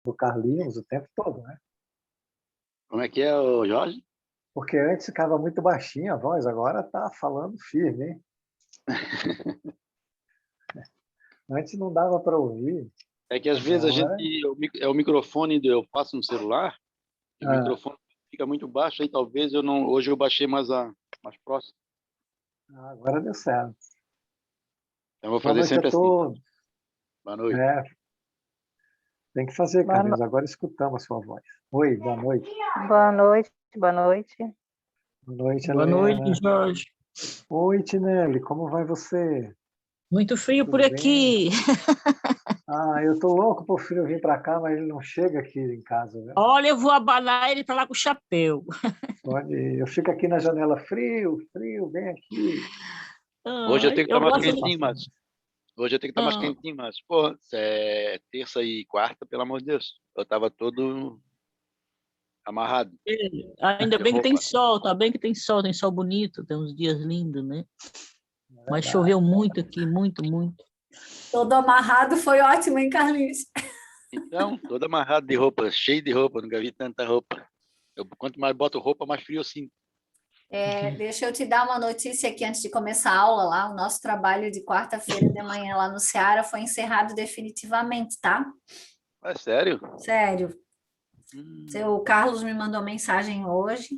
do Carlinhos o tempo todo, né? Como é que é, ô Jorge? Porque antes ficava muito baixinha a voz, agora está falando firme, hein? Antes não dava para ouvir, É que às vezes a gente, agora... é o microfone eu faço no celular, e o Ah, microfone fica muito baixo, aí talvez eu não, hoje eu baixei mais próximo. agora deu certo. Então eu vou Boa fazer noite a sempre assim. todos. Boa noite. É, tem que fazer, Boa, Carlinhos. Agora escutamos a sua voz. Oi, boa noite. boa noite, boa noite. Boa noite, Boa noite, Helena. Jorge. Oi, Tinelli, como vai você? Muito frio Tudo por bem? aqui. Eu tô louco pro filho vir para cá, mas ele não chega aqui em casa, viu? Olha, eu vou abanar ele para lá com o chapéu. Pode ir. Eu fico aqui na janela, frio, frio, vem aqui. Hoje eu tenho que estar Eu mais gosto. quentinho, mas hoje eu tenho que estar mais quentinho, mas pô, é terça e quarta, pelo amor de Deus. Eu tava todo amarrado. Ainda De bem que tem roupa. sol, tá bem que tem sol bonito, tem uns dias lindos, né? É Mas verdade. choveu muito aqui, muito, muito. Todo amarrado foi ótimo, hein, Carlinhos? Então, todo amarrado de roupa, cheio de roupa, nunca vi tanta roupa. Quanto mais boto roupa, mais frio eu sinto. Deixa eu te dar uma notícia aqui antes de começar a aula lá. O nosso trabalho de quarta-feira de manhã lá no Ceará foi encerrado definitivamente, tá? É sério? Sério. Seu Carlos me mandou mensagem hoje.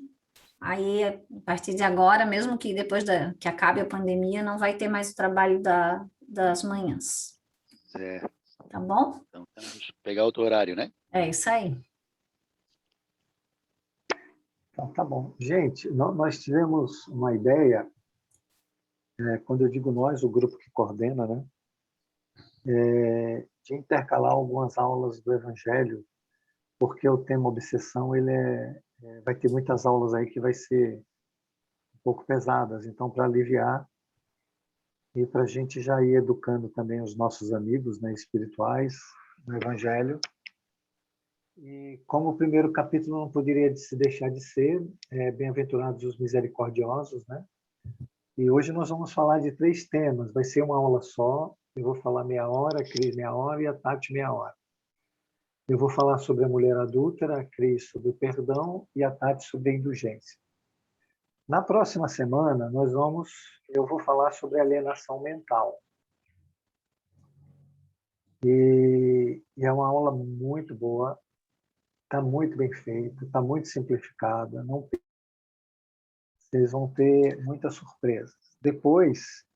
Aí, a partir de agora, mesmo que depois que acabe a pandemia, não vai ter mais o trabalho das manhãs. Certo. Tá bom? Então, vamos pegar outro horário, né? É isso aí. Então, tá bom. Gente, nós tivemos uma ideia, quando eu digo nós, o grupo que coordena, né? De intercalar algumas aulas do Evangelho, porque o tema obsessão ele vai ter muitas aulas aí que vai ser um pouco pesadas. Então, para aliviar e para a gente já ir educando também os nossos amigos, né, espirituais no Evangelho. E como o primeiro capítulo não poderia se deixar de ser, Bem-aventurados os misericordiosos, né? E hoje nós vamos falar de 3 temas. Vai ser uma aula só. Eu vou falar meia hora, a Cris meia hora e a Tati meia hora. Eu vou falar sobre a mulher adúltera, a Cris sobre o perdão e a Tati sobre a indulgência. Na próxima semana, eu vou falar sobre a alienação mental. E é uma aula muito boa, está muito bem feita, está muito simplificada. Vocês vão ter muitas surpresas. Depois,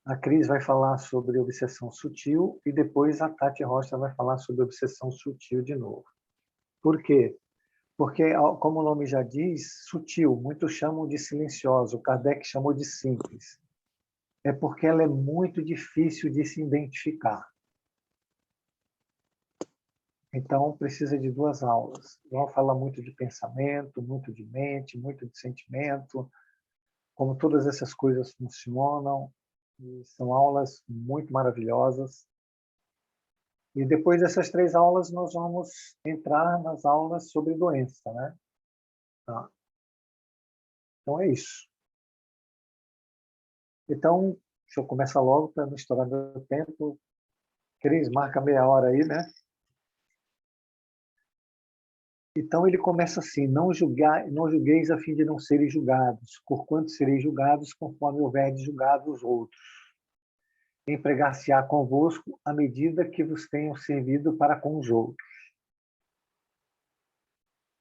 a Cris vai falar sobre obsessão sutil e depois a Tati Rocha vai falar sobre obsessão sutil de novo. Por quê? Porque, como o nome já diz, sutil, muitos chamam de silenciosa, o Kardec chamou de simples. É porque ela é muito difícil de se identificar. Então, precisa de 2 aulas. Vamos falar muito de pensamento, muito de mente, muito de sentimento, como todas essas coisas funcionam. E são aulas muito maravilhosas. E depois dessas 3 aulas, nós vamos entrar nas aulas sobre doença, né? Tá. Então, é isso. Então, deixa eu começar logo para não estourar meu tempo. Cris, marca meia hora aí, né? Então, ele começa assim, não julgueis a fim de não serem julgados, porquanto sereis julgados conforme houverdes julgado os outros. Empregar-se-á convosco a medida que vos tenham servido para com os outros.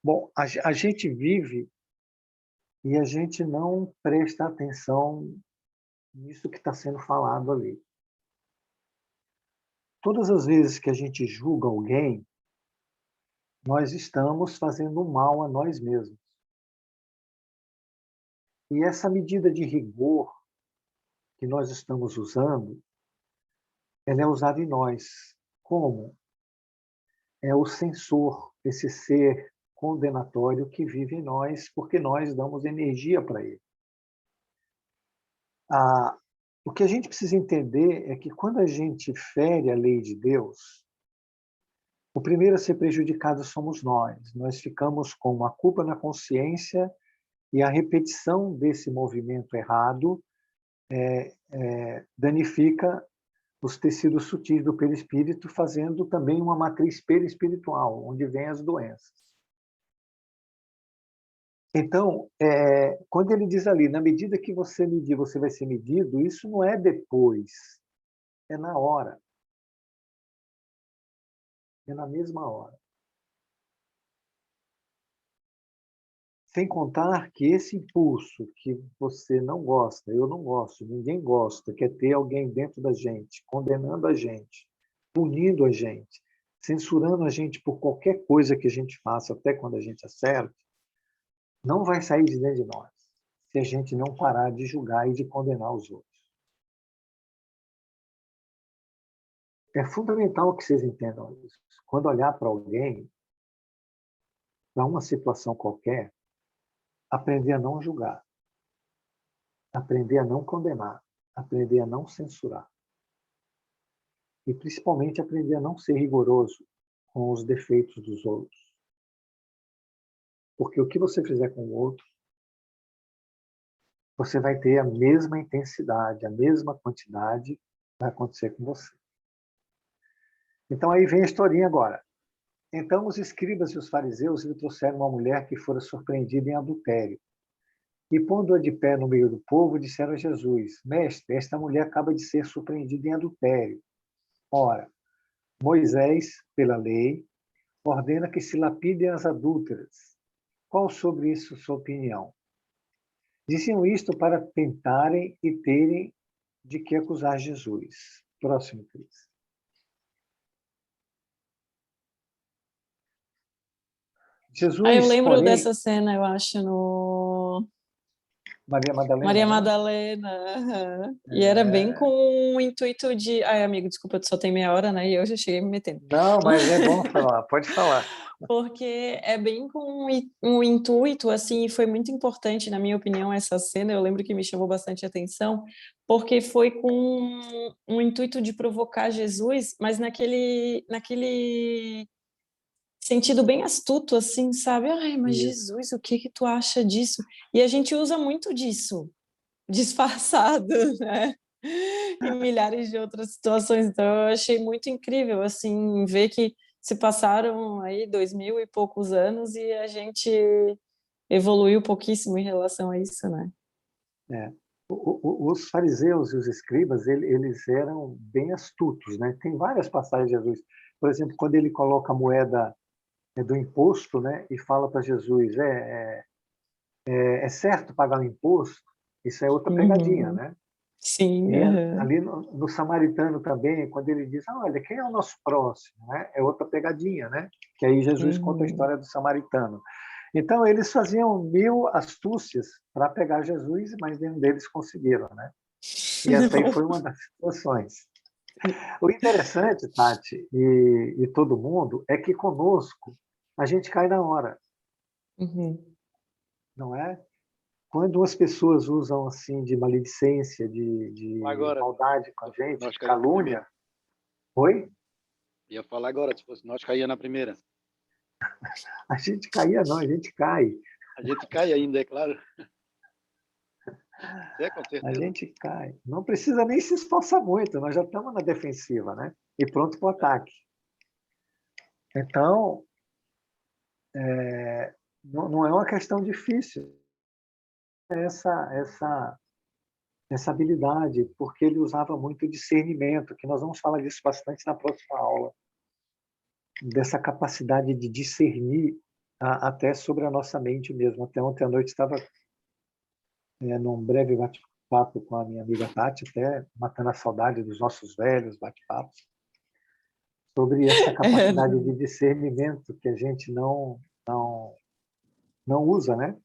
Bom, a gente vive e a gente não presta atenção nisso que está sendo falado ali. Todas as vezes que a gente julga alguém, nós estamos fazendo mal a nós mesmos. E essa medida de rigor que nós estamos usando, ela é usada em nós. Como? É o censor, esse ser condenatório que vive em nós, porque nós damos energia para ele. O que a gente precisa entender é que quando a gente fere a lei de Deus, o primeiro a ser prejudicado somos nós. Nós ficamos com a culpa na consciência e a repetição desse movimento errado danifica os tecidos sutis do perispírito, fazendo também uma matriz perispiritual, onde vêm as doenças. Então, quando ele diz ali, na medida que você medir, você vai ser medido, isso não é depois, é na hora. É na mesma hora. Sem contar que esse impulso que você não gosta, eu não gosto, ninguém gosta, que é ter alguém dentro da gente, condenando a gente, punindo a gente, censurando a gente por qualquer coisa que a gente faça, até quando a gente acerta, não vai sair de dentro de nós, se a gente não parar de julgar e de condenar os outros. É fundamental que vocês entendam isso. Quando olhar para alguém, para uma situação qualquer, aprender a não julgar, aprender a não condenar, aprender a não censurar. E, principalmente, aprender a não ser rigoroso com os defeitos dos outros. Porque o que você fizer com o outro, você vai ter a mesma intensidade, a mesma quantidade, vai acontecer com você. Então, aí vem a historinha agora. Então, os escribas e os fariseus lhe trouxeram uma mulher que fora surpreendida em adultério. E, pondo-a de pé no meio do povo, disseram a Jesus: Mestre, esta mulher acaba de ser surpreendida em adultério. Ora, Moisés, pela lei, ordena que se lapidem as adúlteras. Qual sobre isso sua opinião? Diziam isto para tentarem e terem de que acusar Jesus. Próximo, Cris. Jesus, Eu lembro porém, dessa cena, eu acho, no Maria Madalena, Maria né? Madalena. Aham. E era bem com o intuito de... Ai, amigo, desculpa, tu só tem meia hora, né? E eu já cheguei me metendo. Não, mas é bom falar, pode falar. Porque é bem com um intuito, assim, e foi muito importante, na minha opinião, essa cena. Eu lembro que me chamou bastante atenção, porque foi com um intuito de provocar Jesus, mas naquele sentido bem astuto, assim, sabe? Ai, mas Isso. Jesus, o que que tu acha disso? E a gente usa muito disso, disfarçado, né? Em milhares de outras situações. Então, eu achei muito incrível, assim, ver que se passaram aí 2000 e poucos anos e a gente evoluiu pouquíssimo em relação a isso, né? É. Os fariseus e os escribas, eles eram bem astutos, né? Tem várias passagens de Jesus. Por exemplo, quando ele coloca a moeda do imposto, né, e fala para Jesus, é certo pagar o imposto? Isso é outra pegadinha, Uhum. né? Sim, E aham. ali no samaritano também, quando ele diz, olha, quem é o nosso próximo? Né? É outra pegadinha, né? Que aí Jesus conta a Uhum. história do samaritano. Então, eles faziam 1000 astúcias para pegar Jesus, mas nenhum deles conseguiram, né? E essa aí Não. foi uma das situações. O interessante, Tati, e todo mundo, é que conosco a gente cai na hora, Uhum. não é? Quando as pessoas usam assim de maledicência, de Agora, maldade com a gente, nós de caímos na primeira. calúnia, oi? Ia falar agora, se fosse nós, caía na primeira. A gente caía, não, a gente cai. A gente cai ainda, é claro. É, com A certeza. gente cai. Não precisa nem se esforçar muito, nós já estamos na defensiva, né? E pronto para o ataque. Então, não é uma questão difícil essa habilidade, porque ele usava muito discernimento, que nós vamos falar disso bastante na próxima aula, dessa capacidade de discernir até sobre a nossa mente mesmo. Até ontem à noite estava num breve bate-papo com a minha amiga Tati, até matando a saudade dos nossos velhos bate-papos, sobre essa É, capacidade de discernimento que a gente não usa, né?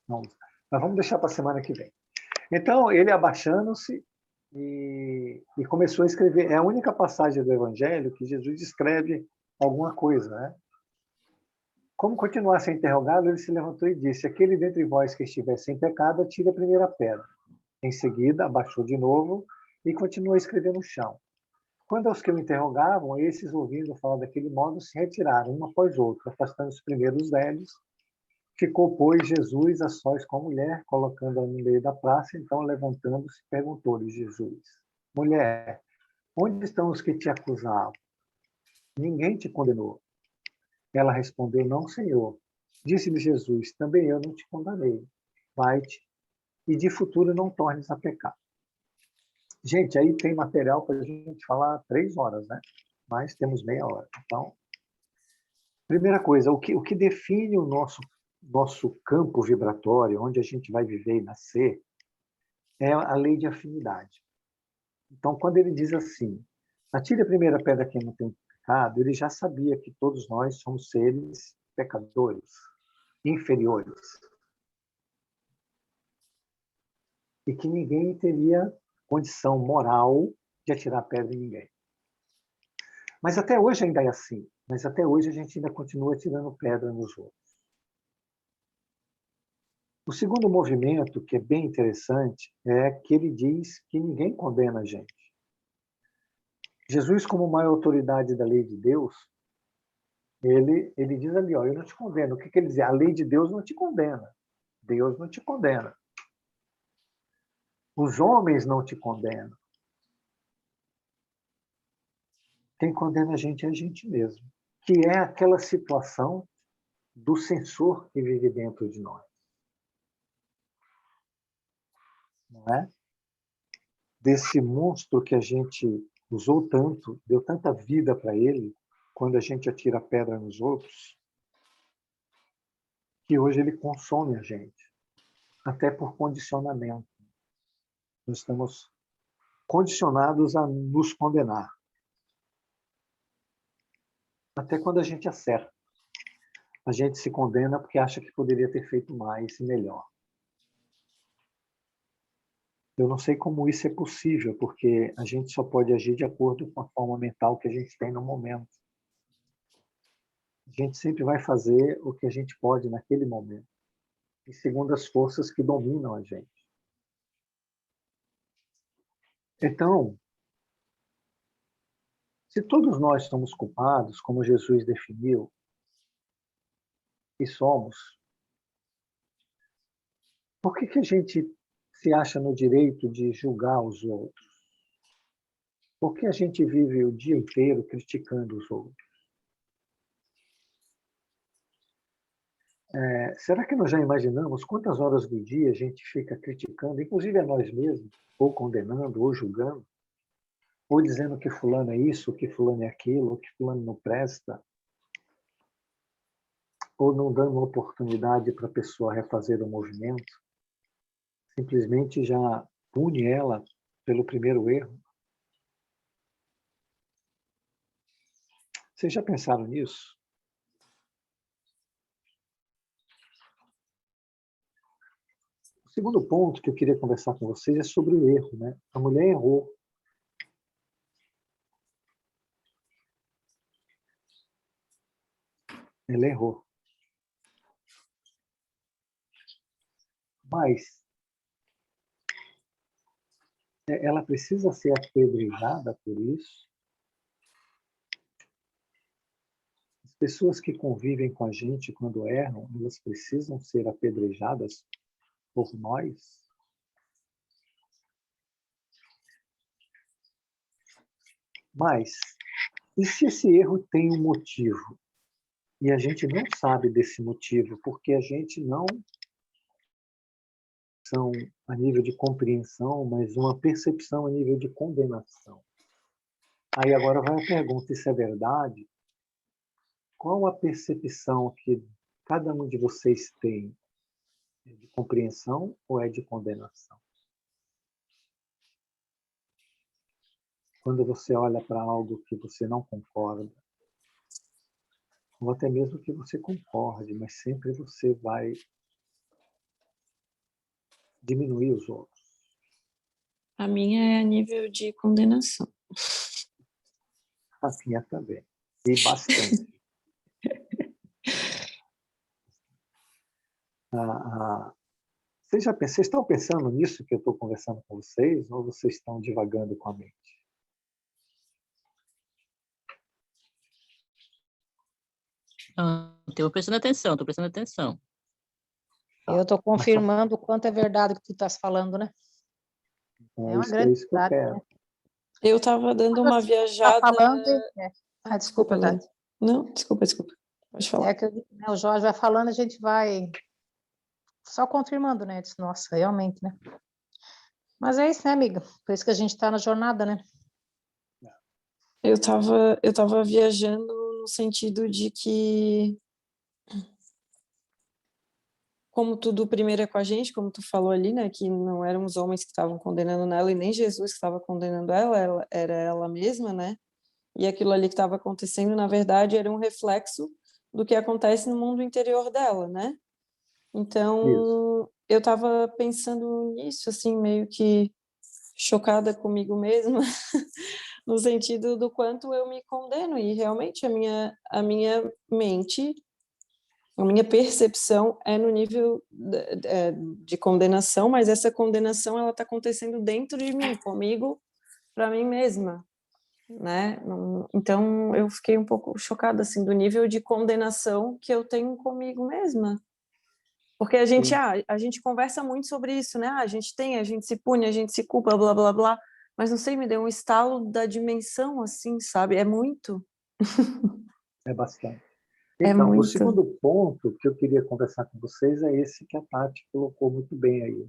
Não usa. Mas vamos deixar para a semana que vem. Então, ele abaixando-se e começou a escrever. É a única passagem do Evangelho que Jesus escreve alguma coisa, né? Como continuasse a interrogá-lo, ele se levantou e disse: aquele dentre vós que estiver sem pecado, atire a primeira pedra. Em seguida, abaixou de novo e continuou a escrever no chão. Quando aos que o interrogavam, esses, ouvindo falar daquele modo, se retiraram, um após outro, afastando os primeiros velhos. Ficou, pois, Jesus a sós com a mulher, colocando-a no meio da praça. Então, levantando-se, perguntou-lhe Jesus: mulher, onde estão os que te acusavam? Ninguém te condenou. Ela respondeu, não, Senhor. Disse-lhe Jesus, também eu não te condenei. Vai-te e de futuro não tornes a pecar. Gente, aí tem material para a gente falar 3 horas, né? Mas temos meia hora. Então, primeira coisa, o que define o nosso campo vibratório, onde a gente vai viver e nascer, é a lei de afinidade. Então, quando ele diz assim, atire a primeira pedra quem não tem pecado, ele já sabia que todos nós somos seres pecadores, inferiores. E que ninguém teria condição moral de atirar pedra em ninguém. Mas até hoje ainda é assim. Mas até hoje a gente ainda continua tirando pedra nos outros. O segundo movimento, que é bem interessante, é que ele diz que ninguém condena a gente. Jesus, como maior autoridade da lei de Deus, ele diz ali, ó, eu não te condeno. O que ele diz? A lei de Deus não te condena. Deus não te condena. Os homens não te condenam. Quem condena a gente é a gente mesmo, que é aquela situação do censor que vive dentro de nós. Não é? Desse monstro que a gente usou tanto, deu tanta vida para ele, quando a gente atira pedra nos outros, que hoje ele consome a gente, até por condicionamento. Nós estamos condicionados a nos condenar. Até quando a gente acerta. A gente se condena porque acha que poderia ter feito mais e melhor. Eu não sei como isso é possível, porque a gente só pode agir de acordo com a forma mental que a gente tem no momento. A gente sempre vai fazer o que a gente pode naquele momento, e segundo as forças que dominam a gente. Então, se todos nós somos culpados, como Jesus definiu, e somos, por que a gente se acha no direito de julgar os outros? Por que a gente vive o dia inteiro criticando os outros? Será que nós já imaginamos quantas horas do dia a gente fica criticando, inclusive a nós mesmos, ou condenando, ou julgando, ou dizendo que fulano é isso, que fulano é aquilo, que fulano não presta, ou não dando uma oportunidade para a pessoa refazer o movimento, simplesmente já pune ela pelo primeiro erro? Vocês já pensaram nisso? O segundo ponto que eu queria conversar com vocês é sobre o erro, né? A mulher errou. Ela errou. Mas ela precisa ser apedrejada por isso? As pessoas que convivem com a gente quando erram, elas precisam ser apedrejadas por nós? Mas, e se esse erro tem um motivo? E a gente não sabe desse motivo, porque a gente não são a nível de compreensão, mas uma percepção a nível de condenação. Aí agora vai a pergunta, isso é verdade? Qual a percepção que cada um de vocês tem? É de compreensão ou é de condenação? Quando você olha para algo que você não concorda, ou até mesmo que você concorde, mas sempre você vai diminuir os outros. A minha é a nível de condenação. A minha também. E bastante. Vocês estão pensando nisso que eu estou conversando com vocês, ou vocês estão divagando com a mente? Estou prestando atenção, estou prestando atenção. Eu estou confirmando o quanto é verdade o que tu estás falando, né? Então, É uma grande isso que eu verdade, quero. né? Eu estava dando uma Você está viajada... falando... Desculpa, desculpa, Lina. Tati. Não, desculpa. Pode falar. É que né, o Jorge vai falando, a gente vai só confirmando, né? Diz, nossa, realmente, né? Mas é isso, né, amiga? Por isso que a gente está na jornada, né? Eu tava viajando no sentido de que, como tudo primeiro é com a gente, como tu falou ali, né, que não eram os homens que estavam condenando ela e nem Jesus que estava condenando ela, era ela mesma, né? E aquilo ali que estava acontecendo, na verdade, era um reflexo do que acontece no mundo interior dela, né? Então, eu estava pensando nisso, assim, meio que chocada comigo mesma, no sentido do quanto eu me condeno, e realmente a minha mente, a minha percepção é no nível de condenação, mas essa condenação ela está acontecendo dentro de mim, comigo, para mim mesma, né? Então eu fiquei um pouco chocada assim do nível de condenação que eu tenho comigo mesma. Porque a gente conversa muito sobre isso, né? A gente se pune, a gente se culpa, blá, blá, blá. Mas não sei, me deu um estalo da dimensão, assim, sabe? É muito. É bastante. É Então, o muito. segundo ponto que eu queria conversar com vocês é esse que a Tati colocou muito bem aí,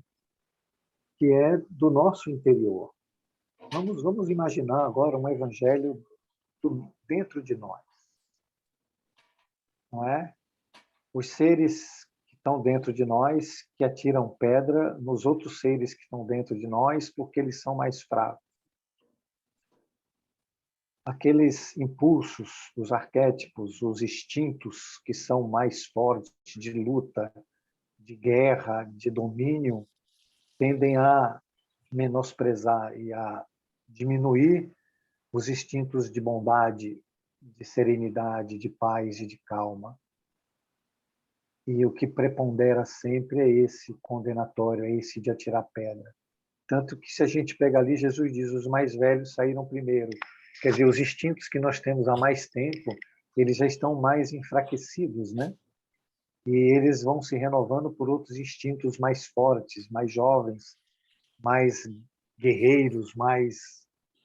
que é do nosso interior. Vamos imaginar agora um evangelho dentro de nós, não é? Os seres que estão dentro de nós que atiram pedra nos outros seres que estão dentro de nós porque eles são mais fracos. Aqueles impulsos, os arquétipos, os instintos que são mais fortes de luta, de guerra, de domínio, tendem a menosprezar e a diminuir os instintos de bondade, de serenidade, de paz e de calma. E o que prepondera sempre é esse condenatório, é esse de atirar pedra. Tanto que, se a gente pega ali, Jesus diz, os mais velhos saíram primeiro. Quer dizer, os instintos que nós temos há mais tempo, eles já estão mais enfraquecidos, né? E eles vão se renovando por outros instintos mais fortes, mais jovens, mais guerreiros, mais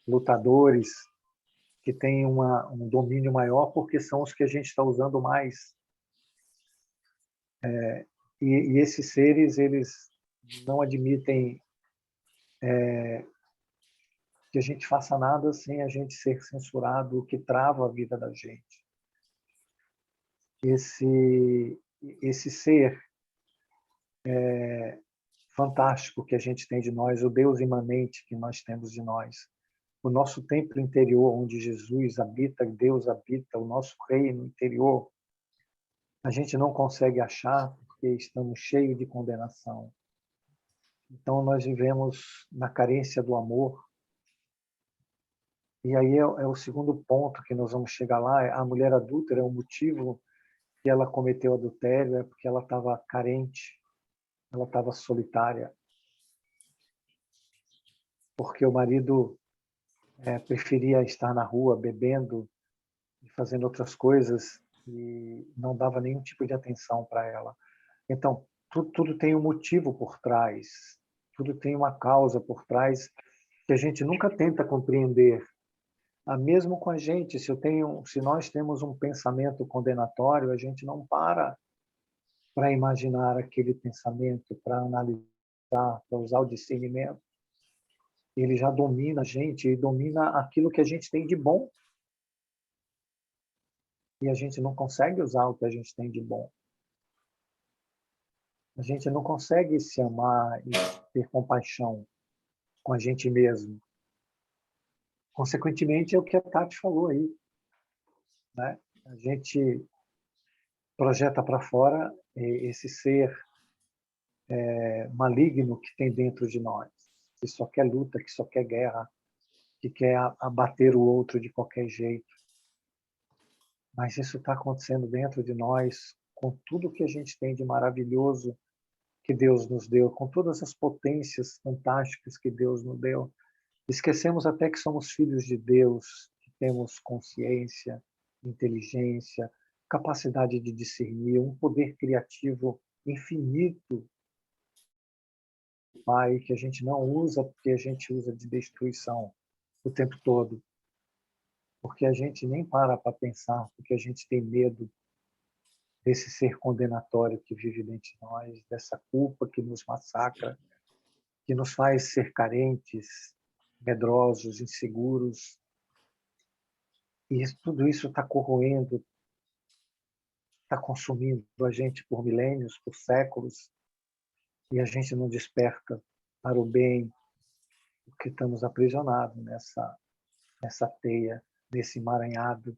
lutadores, que têm um domínio maior, porque são os que a gente está usando mais. E esses seres, eles não admitem que a gente faça nada sem a gente ser censurado, o que trava a vida da gente. Esse ser fantástico que a gente tem de nós, o Deus imanente que nós temos de nós, o nosso templo interior, onde Jesus habita, Deus habita, o nosso reino interior, a gente não consegue achar porque estamos cheios de condenação. Então, nós vivemos na carência do amor. E aí é o segundo ponto que nós vamos chegar lá. A mulher adúltera é o motivo que ela cometeu adultério, é porque ela estava carente, ela estava solitária. Porque o marido preferia estar na rua bebendo e fazendo outras coisas e não dava nenhum tipo de atenção para ela. Então, tudo tem um motivo por trás, tudo tem uma causa por trás que a gente nunca tenta compreender. Mesmo com a gente, se nós temos um pensamento condenatório, a gente não para imaginar aquele pensamento, para analisar, para usar o discernimento. Ele já domina a gente e domina aquilo que a gente tem de bom. E a gente não consegue usar o que a gente tem de bom. A gente não consegue se amar e ter compaixão com a gente mesmo. Consequentemente, é o que a Tati falou aí, né? A gente projeta para fora esse ser maligno que tem dentro de nós, que só quer luta, que só quer guerra, que quer abater o outro de qualquer jeito. Mas isso está acontecendo dentro de nós, com tudo que a gente tem de maravilhoso que Deus nos deu, com todas as potências fantásticas que Deus nos deu. Esquecemos até que somos filhos de Deus, que temos consciência, inteligência, capacidade de discernir, um poder criativo infinito, Pai, que a gente não usa porque a gente usa de destruição, o tempo todo, porque a gente nem para pensar, porque a gente tem medo desse ser condenatório que vive dentro de nós, dessa culpa que nos massacra, que nos faz ser carentes, medrosos, inseguros. E tudo isso está corroendo, está consumindo a gente por milênios, por séculos, e a gente não desperta para o bem, porque estamos aprisionados nessa teia, nesse emaranhado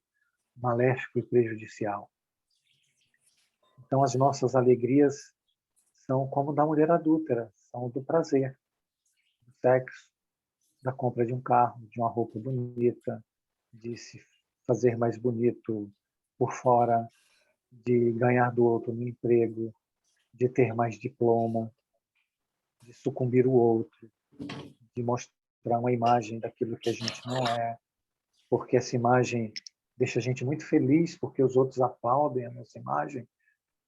maléfico e prejudicial. Então, as nossas alegrias são como da mulher adúltera, são do prazer, do sexo, da compra de um carro, de uma roupa bonita, de se fazer mais bonito por fora, de ganhar do outro no emprego, de ter mais diploma, de sucumbir o outro, de mostrar uma imagem daquilo que a gente não é, porque essa imagem deixa a gente muito feliz, porque os outros aplaudem a nossa imagem,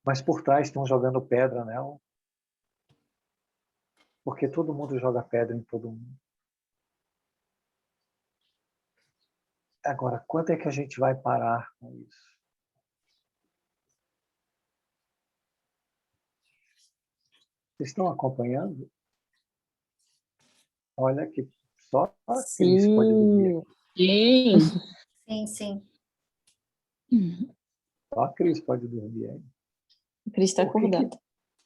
mas por trás estão jogando pedra nela, porque todo mundo joga pedra em todo mundo. Agora, quando é que a gente vai parar com isso? Vocês estão acompanhando? Olha que só a Cris pode dormir. Sim. Sim, sim. Só a Cris pode dormir. Hein? O Cris está acordado.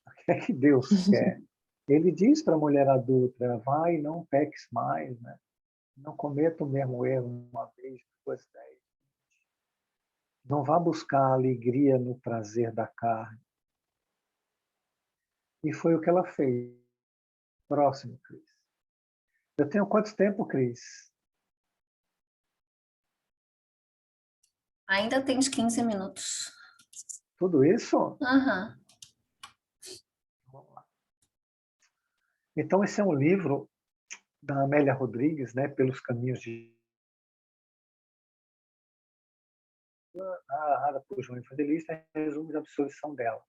O que é que Deus quer? Ele diz para a mulher adulta, vai, não peques mais, né? Não cometa o mesmo erro uma vez, depois 10. Não vá buscar alegria no prazer da carne. E foi o que ela fez. Próximo, Cris. Eu tenho quanto tempo, Cris? Ainda tem uns 15 minutos. Tudo isso? Aham. Vamos lá. Então, esse é um livro da Amélia Rodrigues, né? Pelos Caminhos de... narrada por João Evangelista, resumo da absorção dela.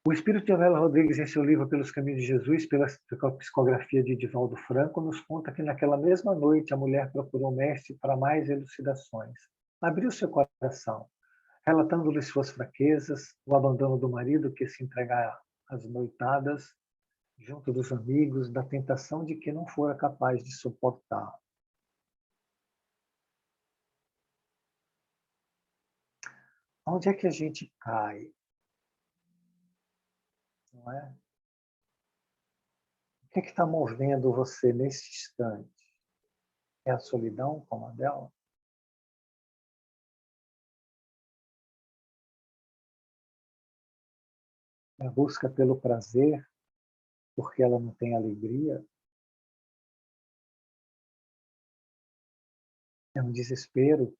O espírito de Amélia Rodrigues, em seu livro Pelos Caminhos de Jesus, pela psicografia de Divaldo Franco, nos conta que naquela mesma noite a mulher procurou o mestre para mais elucidações. Abriu seu coração, relatando-lhe suas fraquezas, o abandono do marido que se entrega às noitadas, junto dos amigos, da tentação de que não fora capaz de suportar. Onde é que a gente cai? Não é? O que é que está movendo você nesse instante? É a solidão como a dela? É a busca pelo prazer, porque ela não tem alegria? É um desespero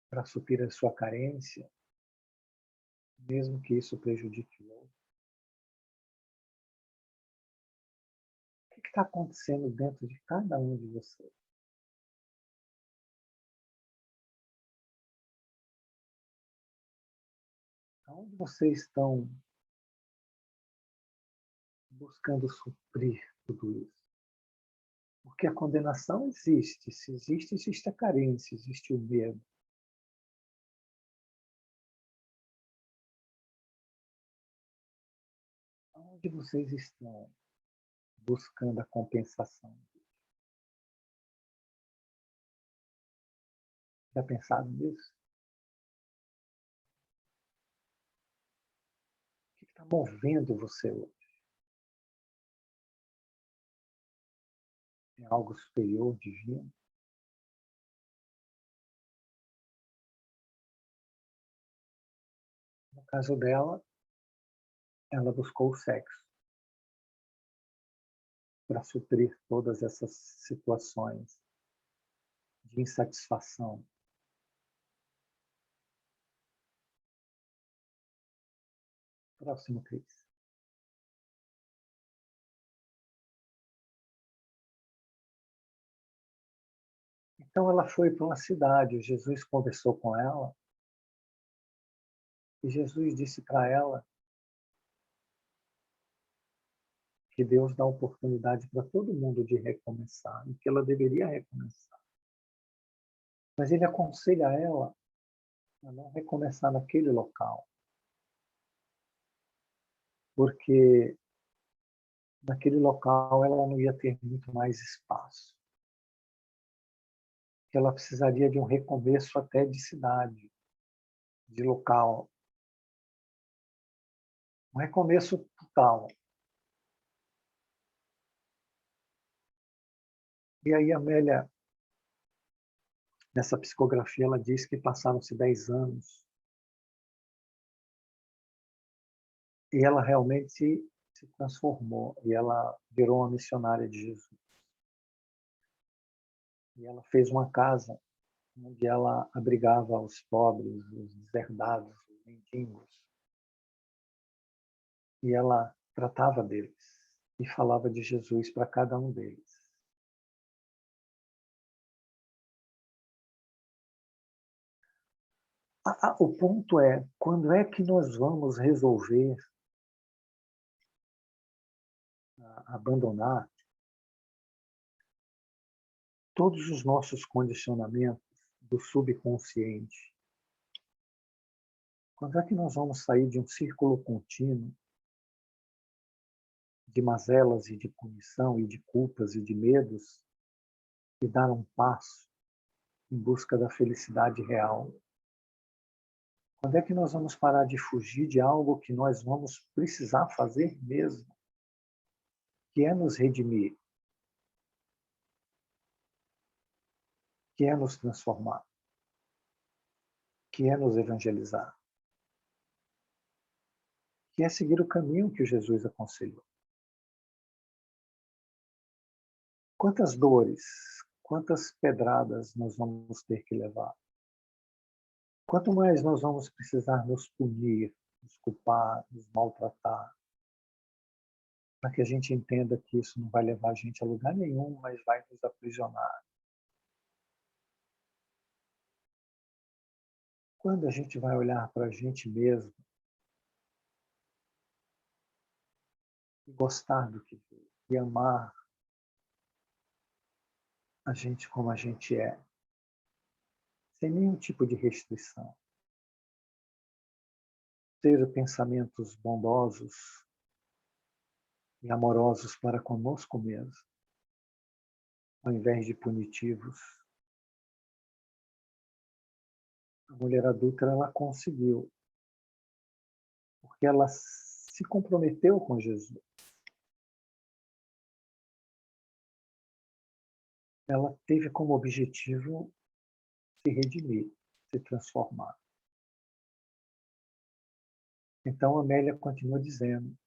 para suprir a sua carência, mesmo que isso prejudique o outro? O que está acontecendo dentro de cada um de vocês? Aonde vocês estão buscando suprir tudo isso? Porque a condenação existe. Se existe, existe a carência, existe o medo. Onde vocês estão buscando a compensação? Já pensaram nisso? O que está movendo você hoje? É algo superior, divino? No caso dela, ela buscou o sexo para suprir todas essas situações de insatisfação. Próximo, Cris. Então ela foi para uma cidade, Jesus conversou com ela e Jesus disse para ela que Deus dá oportunidade para todo mundo de recomeçar, e que ela deveria recomeçar. Mas ele aconselha ela a não recomeçar naquele local, porque naquele local ela não ia ter muito mais espaço. Que ela precisaria de um recomeço até de cidade, de local. Um recomeço total. E aí a Amélia, nessa psicografia, ela diz que passaram-se 10 anos e ela realmente se transformou e ela virou uma missionária de Jesus. E ela fez uma casa onde ela abrigava os pobres, os deserdados, os mendigos. E ela tratava deles e falava de Jesus para cada um deles. O ponto é, quando é que nós vamos resolver abandonar todos os nossos condicionamentos do subconsciente? Quando é que nós vamos sair de um círculo contínuo de mazelas e de punição e de culpas e de medos e dar um passo em busca da felicidade real? Quando é que nós vamos parar de fugir de algo que nós vamos precisar fazer mesmo, que é nos redimir, que é nos transformar, que é nos evangelizar, que é seguir o caminho que Jesus aconselhou? Quantas dores, quantas pedradas nós vamos ter que levar? Quanto mais nós vamos precisar nos punir, nos culpar, nos maltratar, para que a gente entenda que isso não vai levar a gente a lugar nenhum, mas vai nos aprisionar. Quando a gente vai olhar para a gente mesmo e gostar do que vê, e amar a gente como a gente é, sem nenhum tipo de restrição, ter pensamentos bondosos e amorosos para conosco mesmo, ao invés de punitivos. A mulher adulta, ela conseguiu, porque ela se comprometeu com Jesus. Ela teve como objetivo se redimir, se transformar. Então, Amélia continua dizendo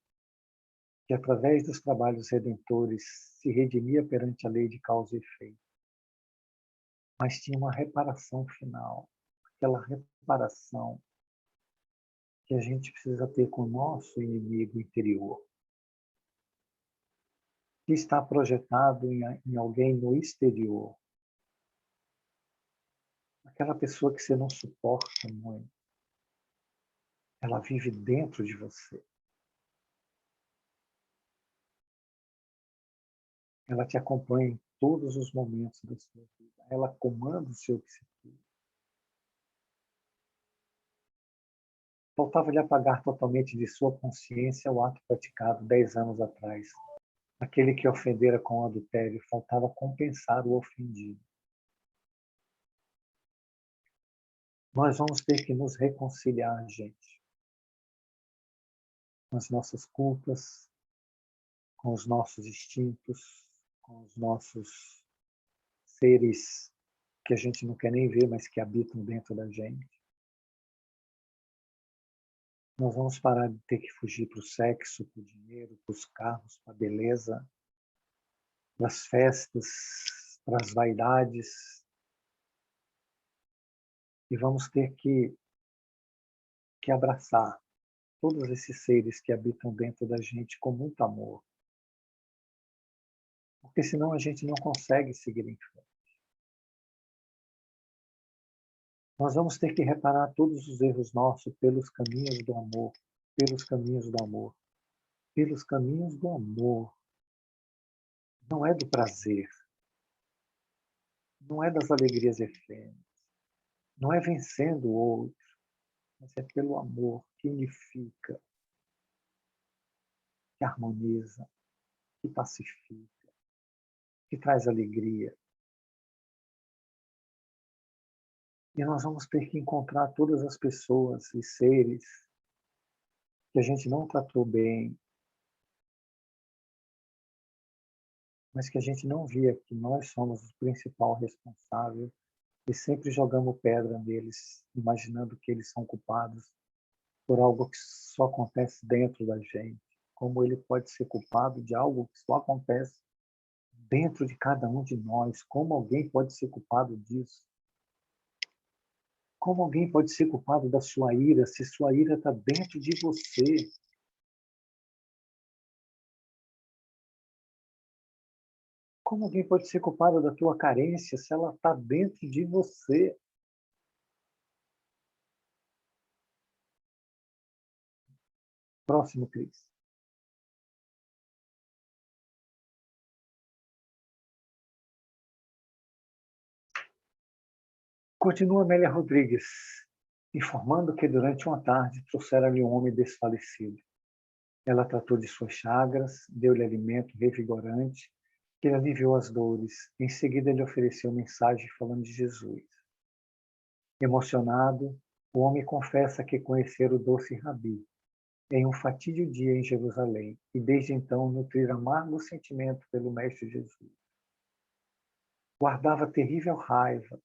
que, através dos trabalhos redentores, se redimia perante a lei de causa e efeito. Mas tinha uma reparação final, aquela reparação que a gente precisa ter com o nosso inimigo interior, que está projetado em alguém no exterior. Aquela pessoa que você não suporta muito, ela vive dentro de você. Ela te acompanha em todos os momentos da sua vida. Ela comanda o seu psiquismo. Faltava-lhe apagar totalmente de sua consciência o ato praticado 10 anos atrás. Aquele que ofendera com adultério, faltava compensar o ofendido. Nós vamos ter que nos reconciliar, gente, com as nossas culpas, com os nossos instintos, com os nossos seres que a gente não quer nem ver, mas que habitam dentro da gente. Nós vamos parar de ter que fugir para o sexo, para o dinheiro, para os carros, para a beleza, para as festas, para as vaidades. E vamos ter que abraçar todos esses seres que habitam dentro da gente com muito amor. Porque senão a gente não consegue seguir em frente. Nós vamos ter que reparar todos os erros nossos pelos caminhos do amor, pelos caminhos do amor, pelos caminhos do amor. não é do prazer, não é das alegrias efêmeras, não é vencendo o outro, mas é pelo amor que unifica, que harmoniza, que pacifica, que traz alegria. E nós vamos ter que encontrar todas as pessoas e seres que a gente não tratou bem, mas que a gente não via que nós somos o principal responsável e sempre jogamos pedra neles, imaginando que eles são culpados por algo que só acontece dentro da gente. Como ele pode ser culpado de algo que só acontece dentro de cada um de nós? Como alguém pode ser culpado disso? Como alguém pode ser culpado da sua ira, se sua ira está dentro de você? Como alguém pode ser culpado da tua carência se ela está dentro de você? Próximo, Cris. Continua Amélia Rodrigues, informando que durante uma tarde trouxeram-lhe um homem desfalecido. Ela tratou de suas chagras, deu-lhe alimento revigorante, que lhe aliviou as dores. Em seguida, lhe ofereceu mensagem falando de Jesus. Emocionado, o homem confessa que conhecera o doce Rabi em um fatídico dia em Jerusalém e desde então nutrir amargo sentimento pelo Mestre Jesus. Guardava terrível raiva,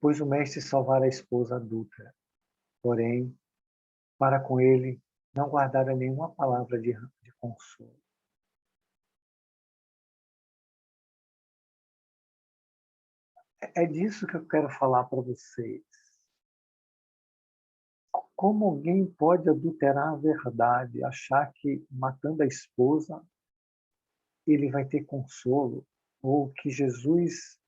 pois o Mestre salvara a esposa adúltera. Porém, para com ele, não guardara nenhuma palavra de consolo. É disso que eu quero falar para vocês. Como alguém pode adulterar a verdade, achar que matando a esposa ele vai ter consolo, ou que Jesus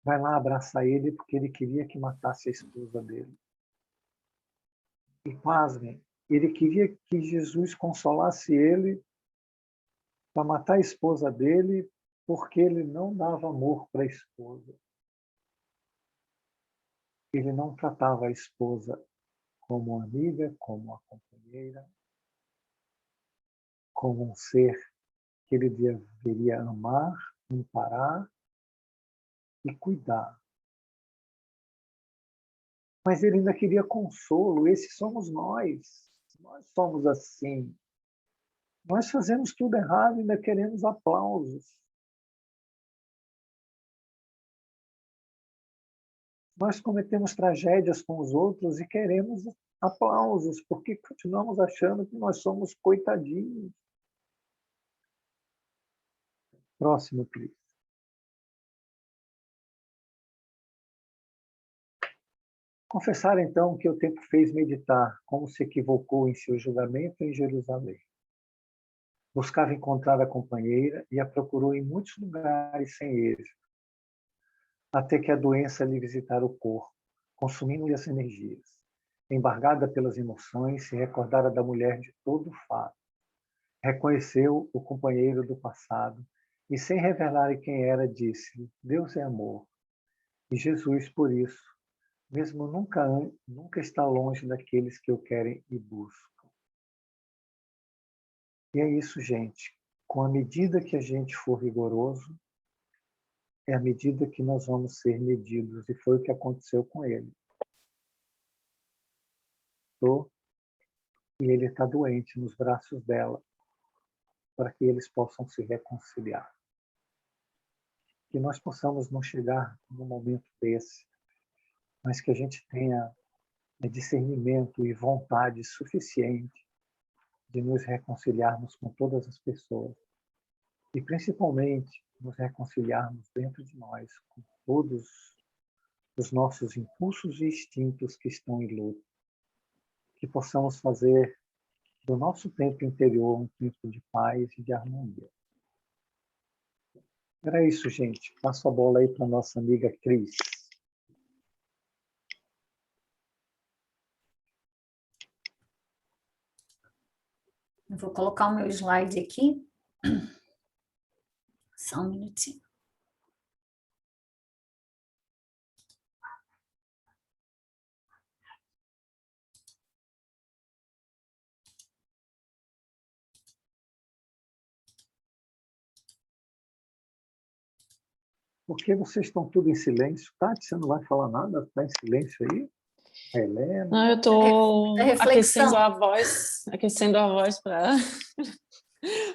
vai lá abraçar ele porque ele queria que matasse a esposa dele. E pasmem, ele queria que Jesus consolasse ele para matar a esposa dele porque ele não dava amor para a esposa. Ele não tratava a esposa como amiga, como uma companheira, como um ser que ele deveria amar, amparar e cuidar. Mas ele ainda queria consolo. Esses somos nós. Nós somos assim. Nós fazemos tudo errado e ainda queremos aplausos. Nós cometemos tragédias com os outros e queremos aplausos, porque continuamos achando que nós somos coitadinhos. Próximo, Cris. Confessar, então, que o tempo fez meditar, como se equivocou em seu julgamento em Jerusalém. Buscava encontrar a companheira e a procurou em muitos lugares sem êxito, até que a doença lhe visitara o corpo, consumindo-lhe as energias. Embargada pelas emoções, se recordara da mulher de todo o fato. Reconheceu o companheiro do passado e, sem revelar quem era, disse-lhe: Deus é amor. E Jesus, por isso, mesmo nunca está longe daqueles que o querem e buscam. E é isso, gente. Com a medida que a gente for rigoroso, é a medida que nós vamos ser medidos. E foi o que aconteceu com ele. E ele está doente nos braços dela, para que eles possam se reconciliar. Que nós possamos não chegar num momento desse, mas que a gente tenha discernimento e vontade suficiente de nos reconciliarmos com todas as pessoas. E, principalmente, nos reconciliarmos dentro de nós com todos os nossos impulsos e instintos que estão em luta. Que possamos fazer do nosso tempo interior um tempo de paz e de harmonia. Era isso, gente. Passo a bola aí para a nossa amiga Cris. Eu vou colocar o meu slide aqui. Só um minutinho. Por que vocês estão tudo em silêncio? Tati, você não vai falar nada? Está em silêncio aí? A Helena? Não, eu tô É reflexão. aquecendo a voz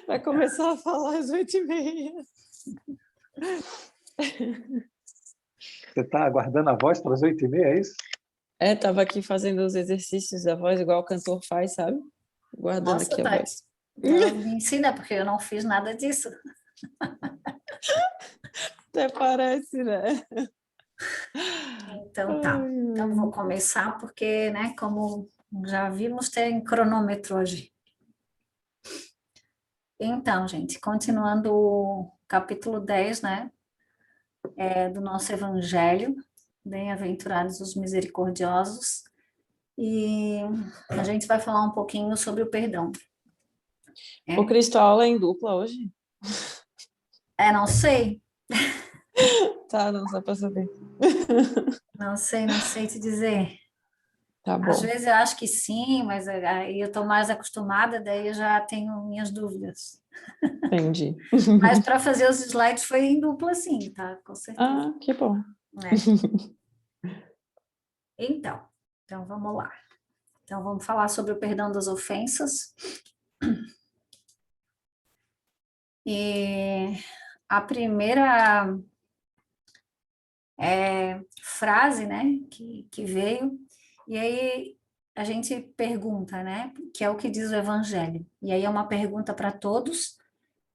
para começar a falar às 8h30. Você está aguardando a voz para as 8h30, é isso? Estava aqui fazendo os exercícios da voz, igual o cantor faz, sabe? Guardando Nossa, aqui a Tati, voz. ela me ensina, porque eu não fiz nada disso. Até parece, né? Então tá. Então vou começar porque, né, como já vimos, tem cronômetro hoje. Então, gente, continuando o capítulo 10, né, do nosso Evangelho, Bem-aventurados os misericordiosos, e a gente vai falar um pouquinho sobre o perdão. O Cristo, a aula é em dupla hoje? Não sei. Tá, não, só para saber. Não sei te dizer. Tá bom. Às vezes eu acho que sim, mas aí eu estou mais acostumada, daí eu já tenho minhas dúvidas. Entendi. Mas para fazer os slides foi em dupla sim, tá? Com certeza. Ah, que bom. Então vamos lá. Então vamos falar sobre o perdão das ofensas. E a primeira frase, né, que veio, e aí a gente pergunta, né, que é o que diz o Evangelho. E aí é uma pergunta para todos,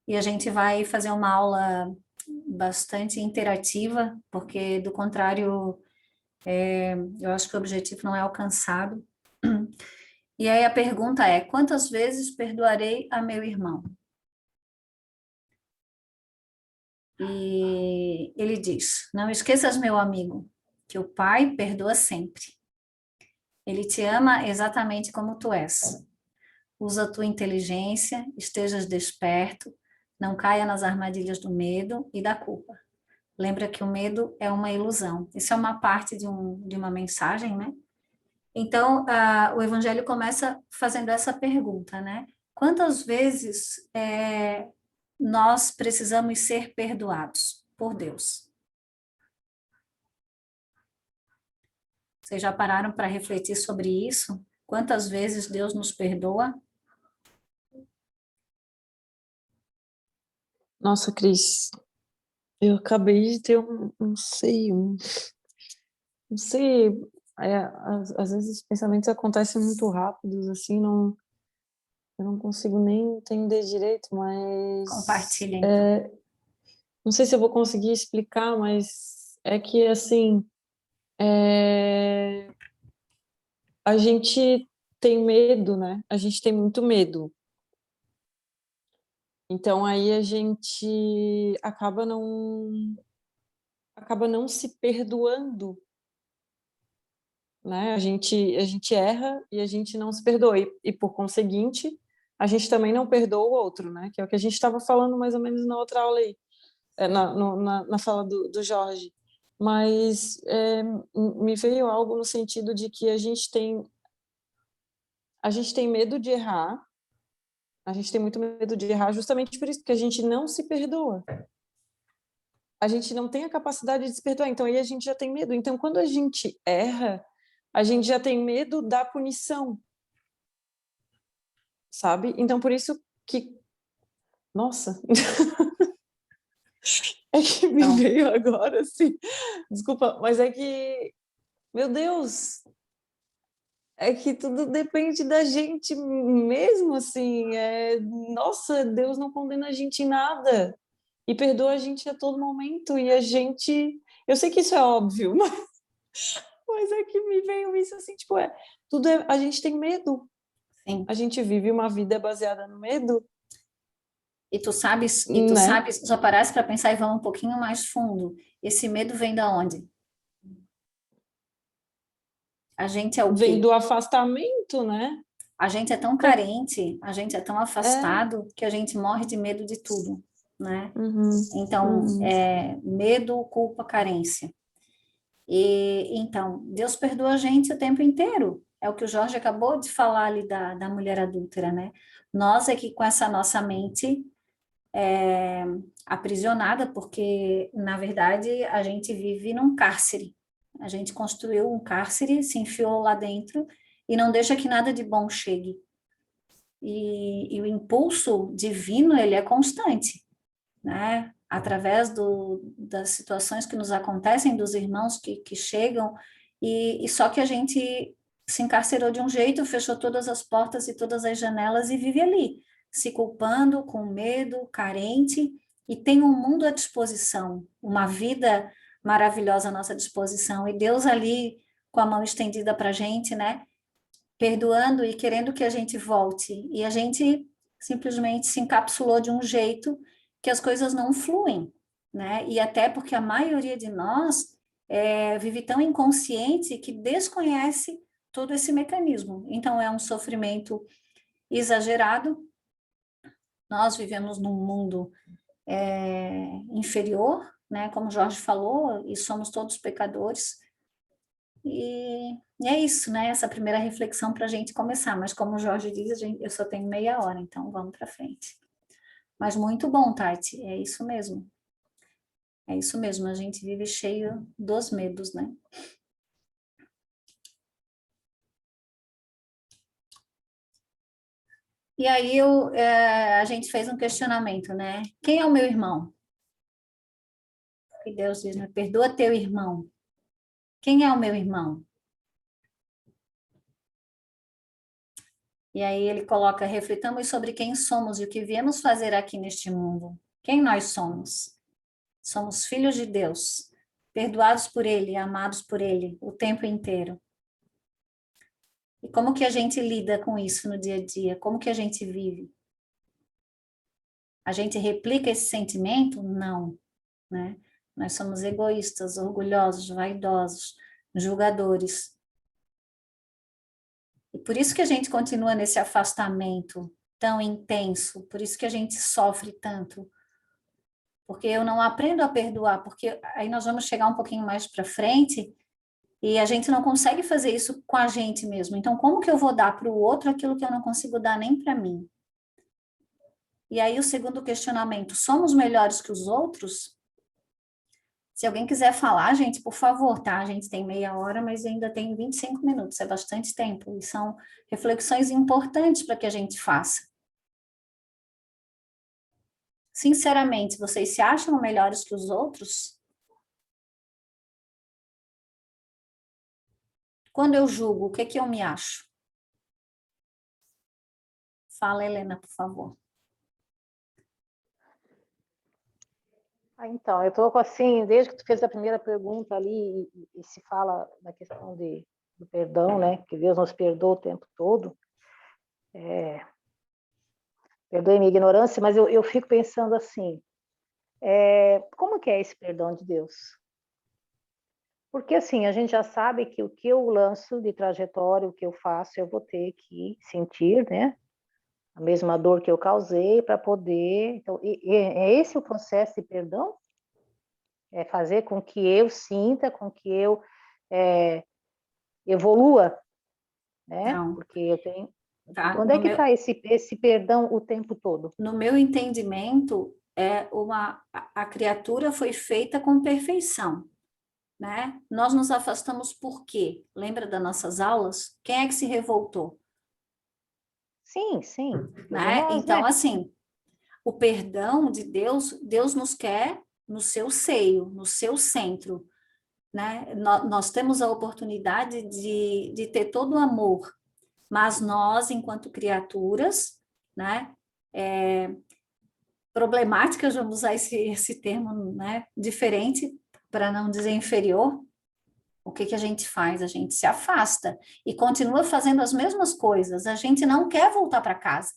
e a gente vai fazer uma aula bastante interativa, porque do contrário, eu acho que o objetivo não é alcançado. E aí a pergunta é: quantas vezes perdoarei a meu irmão? E ele diz: não esqueças, meu amigo, que o Pai perdoa sempre. Ele te ama exatamente como tu és. Usa a tua inteligência, estejas desperto, não caia nas armadilhas do medo e da culpa. Lembra que o medo é uma ilusão. Isso é uma parte de uma mensagem, né? Então, o Evangelho começa fazendo essa pergunta, né? Quantas vezes nós precisamos ser perdoados por Deus? Vocês já pararam para refletir sobre isso? Quantas vezes Deus nos perdoa? Nossa, Cris, eu acabei de ter não sei, às vezes os pensamentos acontecem muito rápidos, assim, eu não consigo nem entender direito, mas... Compartilha, então. Não sei se eu vou conseguir explicar, mas é que, assim, a gente tem medo, né? A gente tem muito medo. Então, aí a gente acaba não se perdoando, né? A gente erra e a gente não se perdoa. E por conseguinte, a gente também não perdoa o outro, né? Que é o que a gente estava falando mais ou menos na outra aula aí, na fala do Jorge. Mas me veio algo no sentido de que a gente tem medo de errar, a gente tem muito medo de errar justamente por isso, porque a gente não se perdoa. A gente não tem a capacidade de se perdoar, então aí a gente já tem medo. Então, quando a gente erra, a gente já tem medo da punição, sabe? Então, por isso que... Nossa! É que me veio agora, assim. Desculpa, mas é que... Meu Deus! É que tudo depende da gente mesmo, assim. Nossa, Deus não condena a gente em nada. E perdoa a gente a todo momento. E a gente... Eu sei que isso é óbvio, mas é que me veio isso assim, tipo, a gente tem medo. Sim. A gente vive uma vida baseada no medo. E tu sabes, Né? só parasse para pensar e vamos um pouquinho mais fundo. Esse medo vem da onde? A gente é o quê? Vem do afastamento, né? A gente é tão carente, a gente é tão afastado que a gente morre de medo de tudo. né? Uhum. Então, Uhum. medo, culpa, carência. E então, Deus perdoa a gente o tempo inteiro. É o que o Jorge acabou de falar ali da mulher adúltera, né? Nós é que com essa nossa mente aprisionada, porque, na verdade, a gente vive num cárcere. A gente construiu um cárcere, se enfiou lá dentro e não deixa que nada de bom chegue. E o impulso divino, ele é constante, né? Através das situações que nos acontecem, dos irmãos que chegam, e só que a gente se encarcerou de um jeito, fechou todas as portas e todas as janelas e vive ali, se culpando, com medo, carente, e tem um mundo à disposição, uma vida maravilhosa à nossa disposição, e Deus ali com a mão estendida para a gente, né? Perdoando e querendo que a gente volte, e a gente simplesmente se encapsulou de um jeito que as coisas não fluem, né? E até porque a maioria de nós vive tão inconsciente que desconhece todo esse mecanismo. Então, é um sofrimento exagerado. Nós vivemos num mundo inferior, né? Como Jorge falou, e somos todos pecadores. E é isso, né? Essa primeira reflexão para a gente começar. Mas como o Jorge diz, eu só tenho meia hora, então vamos para frente. Mas muito bom, Tati, é isso mesmo. É isso mesmo, a gente vive cheio dos medos, né? E aí a gente fez um questionamento, né? Quem é o meu irmão? E Deus diz, né? Perdoa teu irmão. Quem é o meu irmão? E aí ele coloca, reflitamos sobre quem somos e o que viemos fazer aqui neste mundo. Quem nós somos? Somos filhos de Deus, perdoados por Ele, amados por Ele o tempo inteiro. E como que a gente lida com isso no dia a dia? Como que a gente vive? A gente replica esse sentimento? Não, né? Nós somos egoístas, orgulhosos, vaidosos, julgadores. E por isso que a gente continua nesse afastamento tão intenso, por isso que a gente sofre tanto. Porque eu não aprendo a perdoar, porque aí nós vamos chegar um pouquinho mais para frente e a gente não consegue fazer isso com a gente mesmo. Então, como que eu vou dar para o outro aquilo que eu não consigo dar nem para mim? E aí o segundo questionamento, somos melhores que os outros? Se alguém quiser falar, gente, por favor, tá? A gente tem meia hora, mas ainda tem 25 minutos, é bastante tempo. E são reflexões importantes para que a gente faça. Sinceramente, vocês se acham melhores que os outros? Quando eu julgo, o que que eu me acho? Fala, Helena, por favor. Então, eu estou assim, desde que tu fez a primeira pergunta ali, e se fala da questão do perdão, né? Que Deus nos perdoa o tempo todo. Perdoe minha ignorância, mas eu fico pensando assim, como que é esse perdão de Deus? Porque assim, a gente já sabe que o que eu lanço de trajetória, o que eu faço, eu vou ter que sentir, né? A mesma dor que eu causei para poder... Então, é esse o processo de perdão? É fazer com que eu sinta, com que eu evolua, né? Não, Porque eu tenho... tá? Onde é que está esse perdão o tempo todo? No meu entendimento, a criatura foi feita com perfeição, né? Nós nos afastamos por quê? Lembra das nossas aulas? Quem é que se revoltou? Sim, sim. Né? Nós, Então, né? assim, o perdão de Deus, Deus nos quer no seu seio, no seu centro, né? Nós temos a oportunidade de ter todo o amor, mas nós, enquanto criaturas, né? Problemáticas, vamos usar esse termo, né? Diferente, para não dizer inferior, o que a gente faz? A gente se afasta e continua fazendo as mesmas coisas. A gente não quer voltar para casa.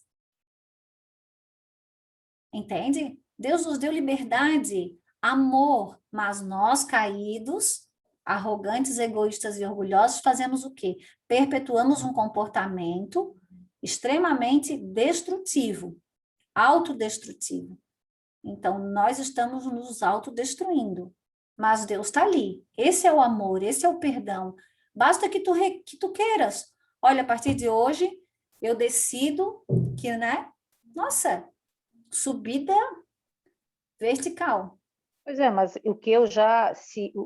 Entende? Deus nos deu liberdade, amor, mas nós caídos, arrogantes, egoístas e orgulhosos, fazemos o quê? Perpetuamos um comportamento extremamente destrutivo, autodestrutivo. Então, nós estamos nos autodestruindo, mas Deus está ali. Esse é o amor, esse é o perdão. Basta que tu queiras. Olha, a partir de hoje, eu decido que, né? Nossa, subida vertical. Pois é, mas o que eu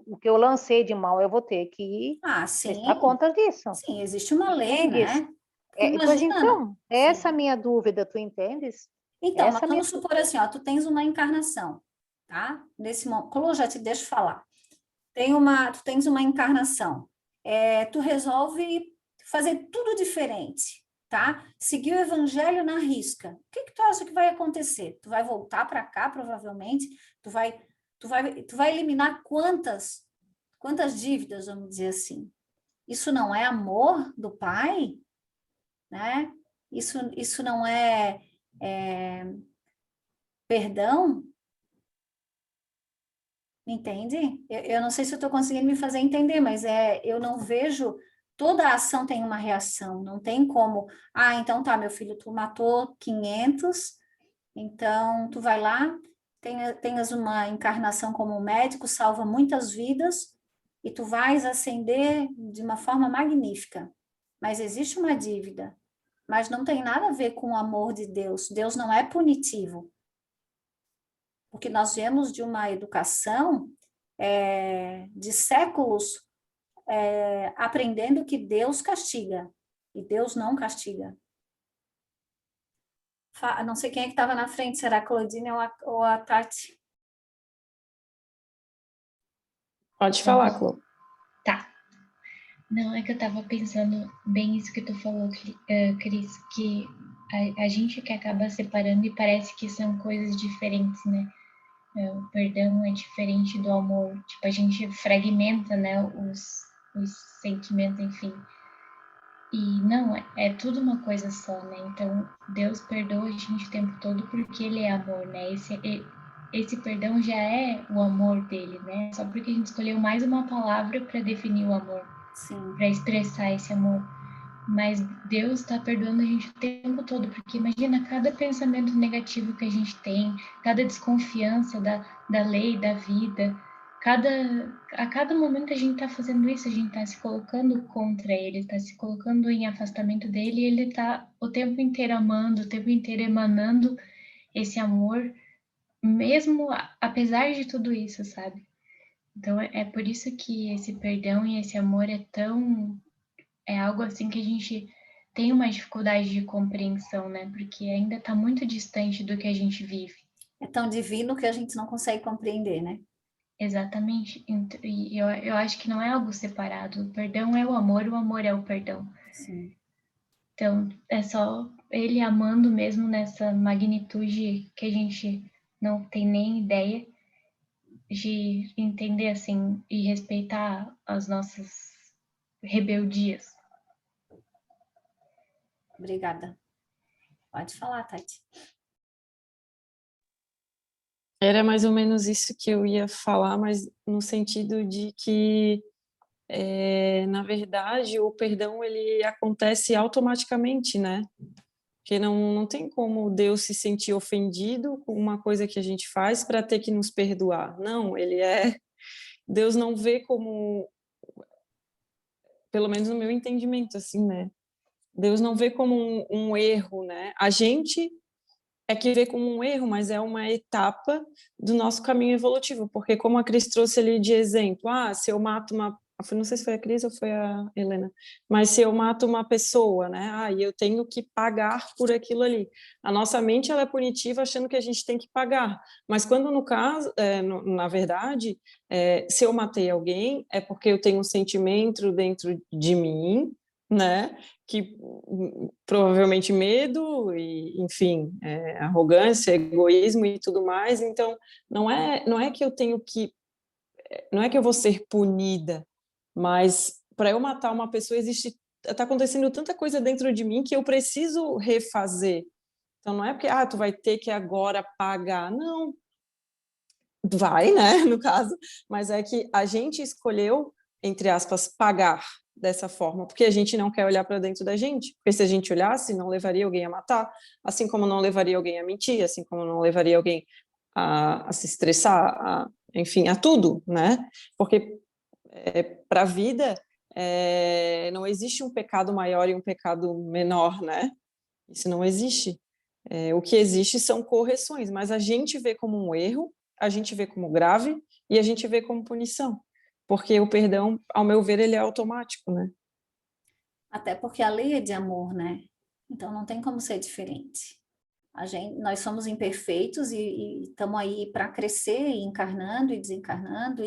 o que eu lancei de mal, eu vou ter que Sim. prestar conta disso. Sim, existe uma lei, Entendes? né? Pois então, essa sim. minha dúvida, tu entendes? Então, essa mas vamos supor assim, ó, tu tens uma encarnação, tá? Nesse momento, como eu já te deixo falar, tu tens uma encarnação, tu resolve fazer tudo diferente, tá? Seguir o evangelho na risca. O que tu acha que vai acontecer? Tu vai voltar para cá, provavelmente, tu vai eliminar quantas dívidas, vamos dizer assim. Isso não é amor do Pai, né? Isso não é perdão? Entende? Eu não sei se eu estou conseguindo me fazer entender, mas eu não vejo. Toda ação tem uma reação, não tem como. Então tá, meu filho, tu matou 500, então tu vai lá, tenhas uma encarnação como médico, salva muitas vidas, e tu vais ascender de uma forma magnífica. Mas existe uma dívida, mas não tem nada a ver com o amor de Deus. Deus não é punitivo. Porque nós viemos de uma educação de séculos aprendendo que Deus castiga, e Deus não castiga. Não sei quem é que estava na frente, será a Claudine ou a Tati? Pode falar, Clô. Tá. Não, é que eu tava pensando bem isso que tu falou, Cris, que a gente que acaba separando e parece que são coisas diferentes, né? O perdão é diferente do amor. Tipo, a gente fragmenta, né, os sentimentos, enfim. E não, é tudo uma coisa só, né? Então, Deus perdoa a gente o tempo todo porque Ele é amor, né? Esse perdão já é o amor dele, né? Só porque a gente escolheu mais uma palavra para definir o amor, para expressar esse amor. Mas Deus está perdoando a gente o tempo todo, porque imagina cada pensamento negativo que a gente tem, cada desconfiança da lei, da vida, a cada momento que a gente está fazendo isso, a gente está se colocando contra ele, está se colocando em afastamento dele, e ele está o tempo inteiro amando, o tempo inteiro emanando esse amor, mesmo apesar de tudo isso, sabe? Então é por isso que esse perdão e esse amor é algo assim que a gente tem uma dificuldade de compreensão, né? Porque ainda está muito distante do que a gente vive. É tão divino que a gente não consegue compreender, né? Exatamente. E eu acho que não é algo separado. O perdão é o amor é o perdão. Sim. Então, é só ele amando mesmo nessa magnitude que a gente não tem nem ideia de entender, assim, e respeitar as nossas rebeldias. Obrigada. Pode falar, Tati. Era mais ou menos isso que eu ia falar, mas no sentido de que, na verdade, o perdão ele acontece automaticamente, né? Porque não tem como Deus se sentir ofendido com uma coisa que a gente faz para ter que nos perdoar. Não, Deus não vê como, pelo menos no meu entendimento, assim, né? Deus não vê como um erro, né? A gente é que vê como um erro, mas é uma etapa do nosso caminho evolutivo, porque como a Cris trouxe ali de exemplo, se eu mato não sei se foi a Cris ou foi a Helena, mas se eu mato uma pessoa, né, e eu tenho que pagar por aquilo ali. A nossa mente, ela é punitiva achando que a gente tem que pagar, mas quando no caso, na verdade, se eu matei alguém, é porque eu tenho um sentimento dentro de mim, né, que provavelmente medo e, enfim, arrogância, egoísmo e tudo mais. Então, não é que eu tenho que, não é que eu vou ser punida, mas para eu matar uma pessoa está acontecendo tanta coisa dentro de mim que eu preciso refazer. Então, não é porque tu vai ter que agora pagar, não. Vai, né, no caso, mas é que a gente escolheu, entre aspas, pagar dessa forma, porque a gente não quer olhar para dentro da gente, porque se a gente olhasse, não levaria alguém a matar, assim como não levaria alguém a mentir, assim como não levaria alguém a se estressar, enfim, a tudo, né? Porque para a vida não existe um pecado maior e um pecado menor, né? Isso não existe. O que existe são correções, mas a gente vê como um erro, a gente vê como grave e a gente vê como punição, porque o perdão, ao meu ver, ele é automático, né? Até porque a lei é de amor, né? Então não tem como ser diferente. Nós somos imperfeitos e estamos aí para crescer, e encarnando e desencarnando,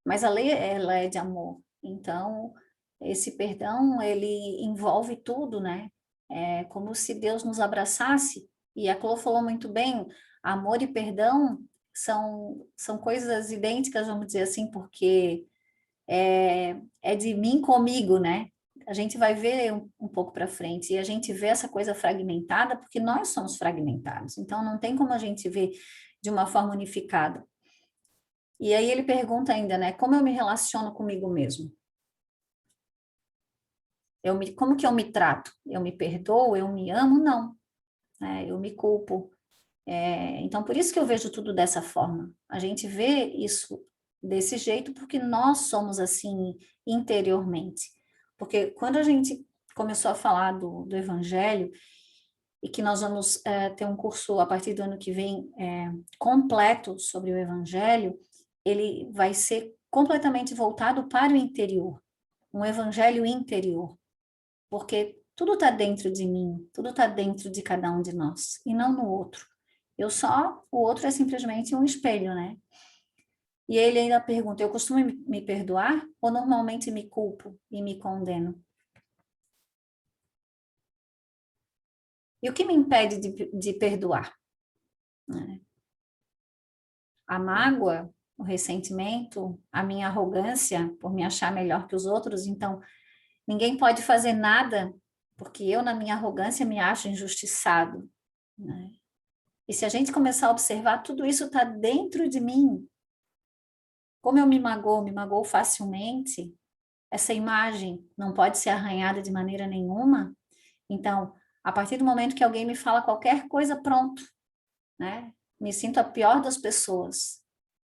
mas a lei ela é de amor. Então esse perdão ele envolve tudo, né? É como se Deus nos abraçasse. E a Clô falou muito bem, amor e perdão são coisas idênticas, vamos dizer assim, porque é de mim comigo, né? A gente vai ver um pouco para frente e a gente vê essa coisa fragmentada porque nós somos fragmentados. Então não tem como a gente ver de uma forma unificada. E aí ele pergunta ainda, né? Como eu me relaciono comigo mesmo? Como que eu me trato? Eu me perdoo? Eu me amo? Não. Eu me culpo. Então, por isso que eu vejo tudo dessa forma. A gente vê isso desse jeito porque nós somos assim interiormente. Porque quando a gente começou a falar do Evangelho, e que nós vamos ter um curso a partir do ano que vem completo sobre o Evangelho, ele vai ser completamente voltado para o interior, um Evangelho interior. Porque tudo está dentro de mim, tudo está dentro de cada um de nós, e não no outro. O outro é simplesmente um espelho, né? E ele ainda pergunta, eu costumo me perdoar ou normalmente me culpo e me condeno? E o que me impede de perdoar? A mágoa, o ressentimento, a minha arrogância por me achar melhor que os outros, então ninguém pode fazer nada porque eu, na minha arrogância, me acho injustiçado, né? E se a gente começar a observar, tudo isso está dentro de mim. Como eu me magoo facilmente, essa imagem não pode ser arranhada de maneira nenhuma. Então, a partir do momento que alguém me fala qualquer coisa, pronto, né? Me sinto a pior das pessoas.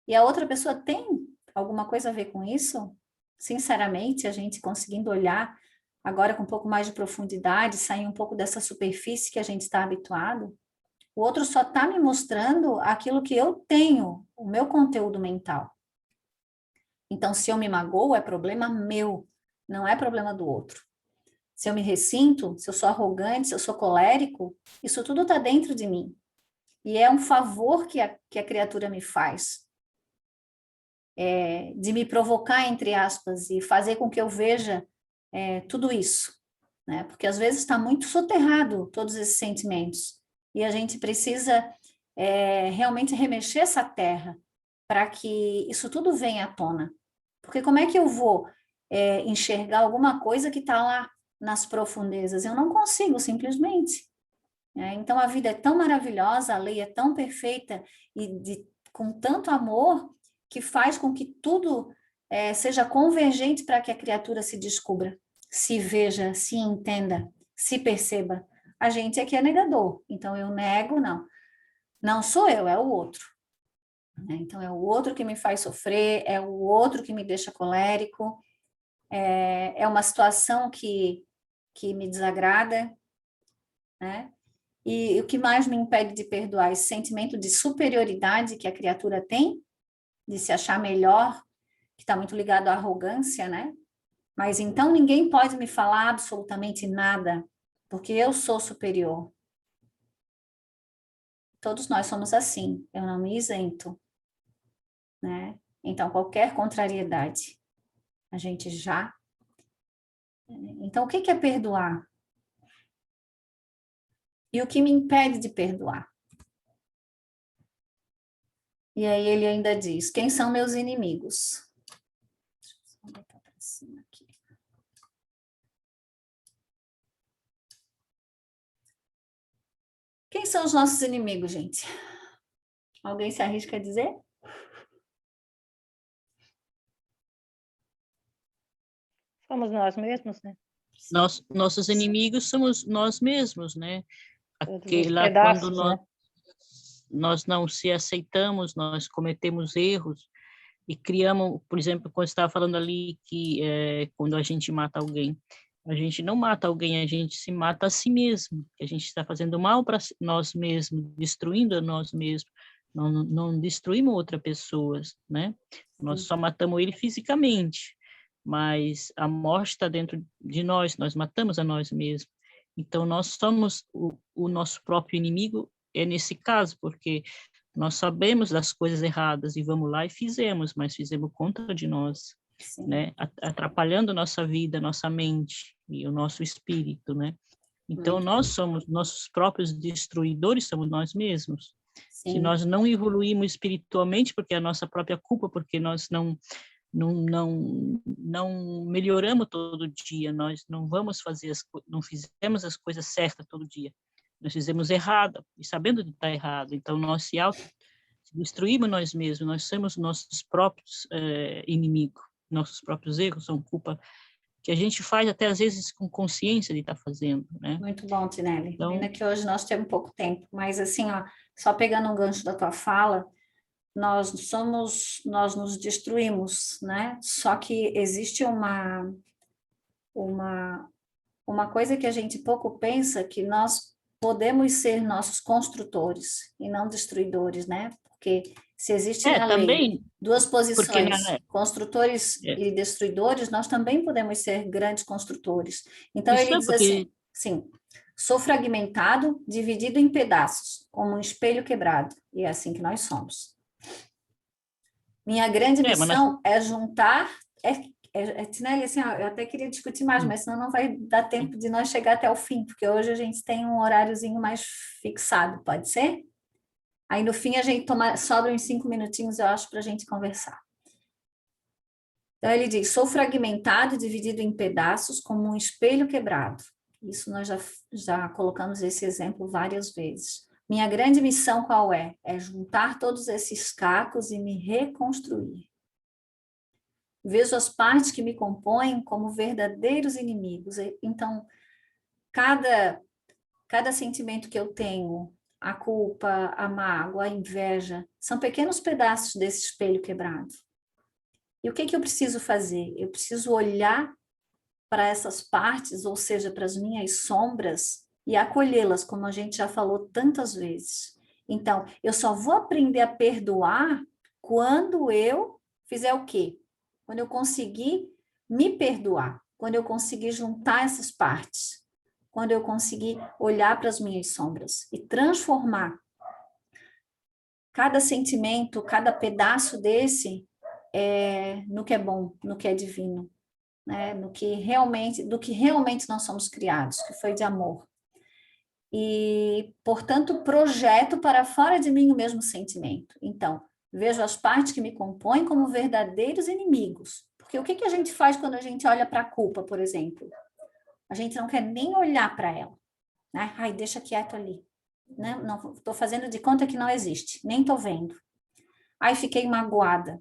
E a outra pessoa tem alguma coisa a ver com isso? Sinceramente, a gente conseguindo olhar agora com um pouco mais de profundidade, sair um pouco dessa superfície que a gente está habituado, o outro só está me mostrando aquilo que eu tenho, o meu conteúdo mental. Então, se eu me magoo, é problema meu, não é problema do outro. Se eu me ressinto, se eu sou arrogante, se eu sou colérico, isso tudo está dentro de mim. E é um favor que a criatura me faz, de me provocar, entre aspas, e fazer com que eu veja tudo isso, né? Porque às vezes está muito soterrado todos esses sentimentos, e a gente precisa realmente remexer essa terra para que isso tudo venha à tona. Porque como é que eu vou enxergar alguma coisa que está lá nas profundezas? Eu não consigo, simplesmente. Então, a vida é tão maravilhosa, a lei é tão perfeita e com tanto amor que faz com que tudo seja convergente para que a criatura se descubra, se veja, se entenda, se perceba. A gente aqui é negador, então eu nego, não. Não sou eu, é o outro. Então, é o outro que me faz sofrer, é o outro que me deixa colérico, é uma situação que me desagrada, né? E o que mais me impede de perdoar? Esse sentimento de superioridade que a criatura tem, de se achar melhor, que está muito ligado à arrogância, né? Mas então ninguém pode me falar absolutamente nada, porque eu sou superior. Todos nós somos assim, eu não me isento, né? Então, qualquer contrariedade, a gente já... Então, o que é perdoar? E o que me impede de perdoar? E aí ele ainda diz, quem são meus inimigos? Deixa eu só botar para cima aqui. Quem são os nossos inimigos, gente? Alguém se arrisca a dizer? Somos nós mesmos, né? Nossos inimigos somos nós mesmos, né? Todos os Aquela, pedaços, né? nós não se aceitamos, nós cometemos erros e criamos, por exemplo, quando você estava falando ali que quando a gente mata alguém, a gente não mata alguém, a gente se mata a si mesmo, que a gente está fazendo mal para nós mesmos, destruindo a nós mesmos, não destruímos outra pessoa, né? Nós só matamos ele fisicamente, mas a morte está dentro de nós matamos a nós mesmos. Então, nós somos o nosso próprio inimigo, nesse caso, porque nós sabemos das coisas erradas e vamos lá e fizemos, mas fizemos contra de nós, Sim. né? Atrapalhando nossa vida, nossa mente e o nosso espírito, né? Então, nós somos nossos próprios destruidores, somos nós mesmos. Sim. Se nós não evoluímos espiritualmente, porque é a nossa própria culpa, porque nós não melhoramos todo dia, nós não vamos fazer não fizemos as coisas certas todo dia, nós fizemos errado e sabendo de estar errado, então nós se destruímos nós mesmos, nós somos nossos próprios inimigos, nossos próprios erros são culpa que a gente faz até às vezes com consciência de estar fazendo, né? Muito bom, Tinelli. Então, Ainda que hoje nós temos pouco tempo, mas assim, ó, só pegando um gancho da tua fala, nós nos destruímos, né? Só que existe uma coisa que a gente pouco pensa, que nós podemos ser nossos construtores e não destruidores, né? Porque se existe na lei também, duas posições, porque construtores e destruidores, nós também podemos ser grandes construtores. Então isso ele diz assim, sim, sou fragmentado, dividido em pedaços, como um espelho quebrado, e é assim que nós somos. Minha grande missão é juntar, Tinelli, assim, eu até queria discutir mais, mas senão não vai dar tempo de nós chegar até o fim, porque hoje a gente tem um horáriozinho mais fixado, pode ser? Aí no fim a gente sobra uns 5 minutinhos, eu acho, para a gente conversar. Então ele diz, sou fragmentado, dividido em pedaços, como um espelho quebrado. Isso nós já colocamos esse exemplo várias vezes. Minha grande missão qual é? É juntar todos esses cacos e me reconstruir. Vejo as partes que me compõem como verdadeiros inimigos. Então, cada sentimento que eu tenho, a culpa, a mágoa, a inveja, são pequenos pedaços desse espelho quebrado. E o que eu preciso fazer? Eu preciso olhar para essas partes, ou seja, para as minhas sombras, e acolhê-las, como a gente já falou tantas vezes. Então, eu só vou aprender a perdoar quando eu fizer o quê? Quando eu conseguir me perdoar, quando eu conseguir juntar essas partes, quando eu conseguir olhar para as minhas sombras e transformar cada sentimento, cada pedaço desse no que é bom, no que é divino, né? Do que realmente nós somos criados, que foi de amor. E, portanto, projeto para fora de mim o mesmo sentimento. Então, vejo as partes que me compõem como verdadeiros inimigos. Porque o que a gente faz quando a gente olha para a culpa, por exemplo? A gente não quer nem olhar para ela, né? Ai, deixa quieto ali. Né? Não, estou fazendo de conta que não existe, nem estou vendo. Ai, fiquei magoada.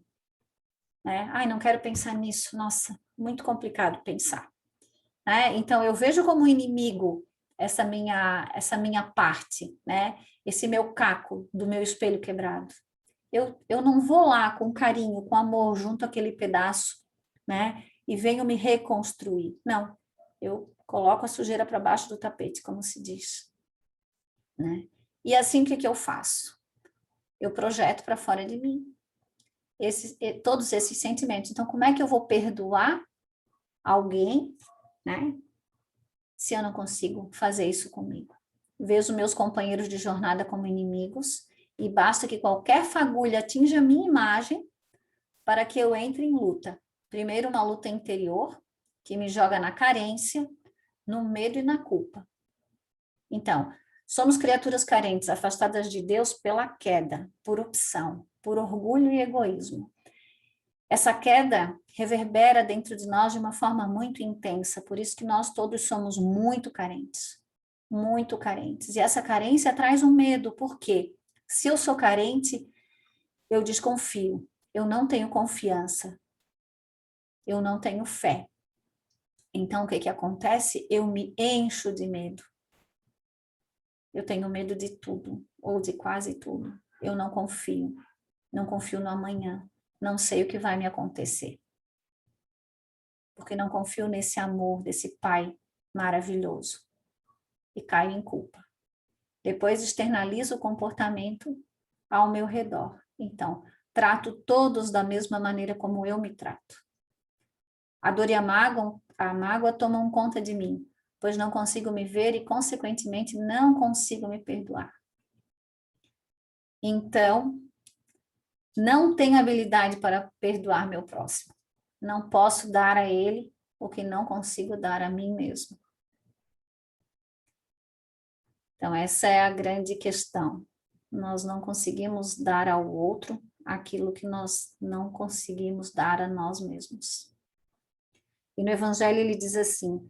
Né? Ai, não quero pensar nisso. Nossa, muito complicado pensar. Né? Então, eu vejo como inimigo essa minha parte, né? Esse meu caco do meu espelho quebrado. Eu não vou lá com carinho, com amor, junto àquele pedaço, né? E venho me reconstruir. Não, eu coloco a sujeira para baixo do tapete, como se diz. Né? E assim, o que eu faço? Eu projeto para fora de mim todos esses sentimentos. Então, como é que eu vou perdoar alguém, né? Se eu não consigo fazer isso comigo? Vejo meus companheiros de jornada como inimigos e basta que qualquer fagulha atinja a minha imagem para que eu entre em luta. Primeiro, uma luta interior, que me joga na carência, no medo e na culpa. Então, somos criaturas carentes, afastadas de Deus pela queda, por opção, por orgulho e egoísmo. Essa queda reverbera dentro de nós de uma forma muito intensa, por isso que nós todos somos muito carentes. Muito carentes. E essa carência traz um medo, por quê? Se eu sou carente, eu desconfio, eu não tenho confiança, eu não tenho fé. Então, o que acontece? Eu me encho de medo. Eu tenho medo de tudo, ou de quase tudo. Eu não confio. Não confio no amanhã. Não sei o que vai me acontecer. Porque não confio nesse amor desse Pai maravilhoso. E caio em culpa. Depois externalizo o comportamento ao meu redor. Então, trato todos da mesma maneira como eu me trato. A dor e a mágoa tomam conta de mim, pois não consigo me ver e, consequentemente, não consigo me perdoar. Então, não tenho habilidade para perdoar meu próximo. Não posso dar a ele o que não consigo dar a mim mesmo. Então, essa é a grande questão. Nós não conseguimos dar ao outro aquilo que nós não conseguimos dar a nós mesmos. E no Evangelho ele diz assim,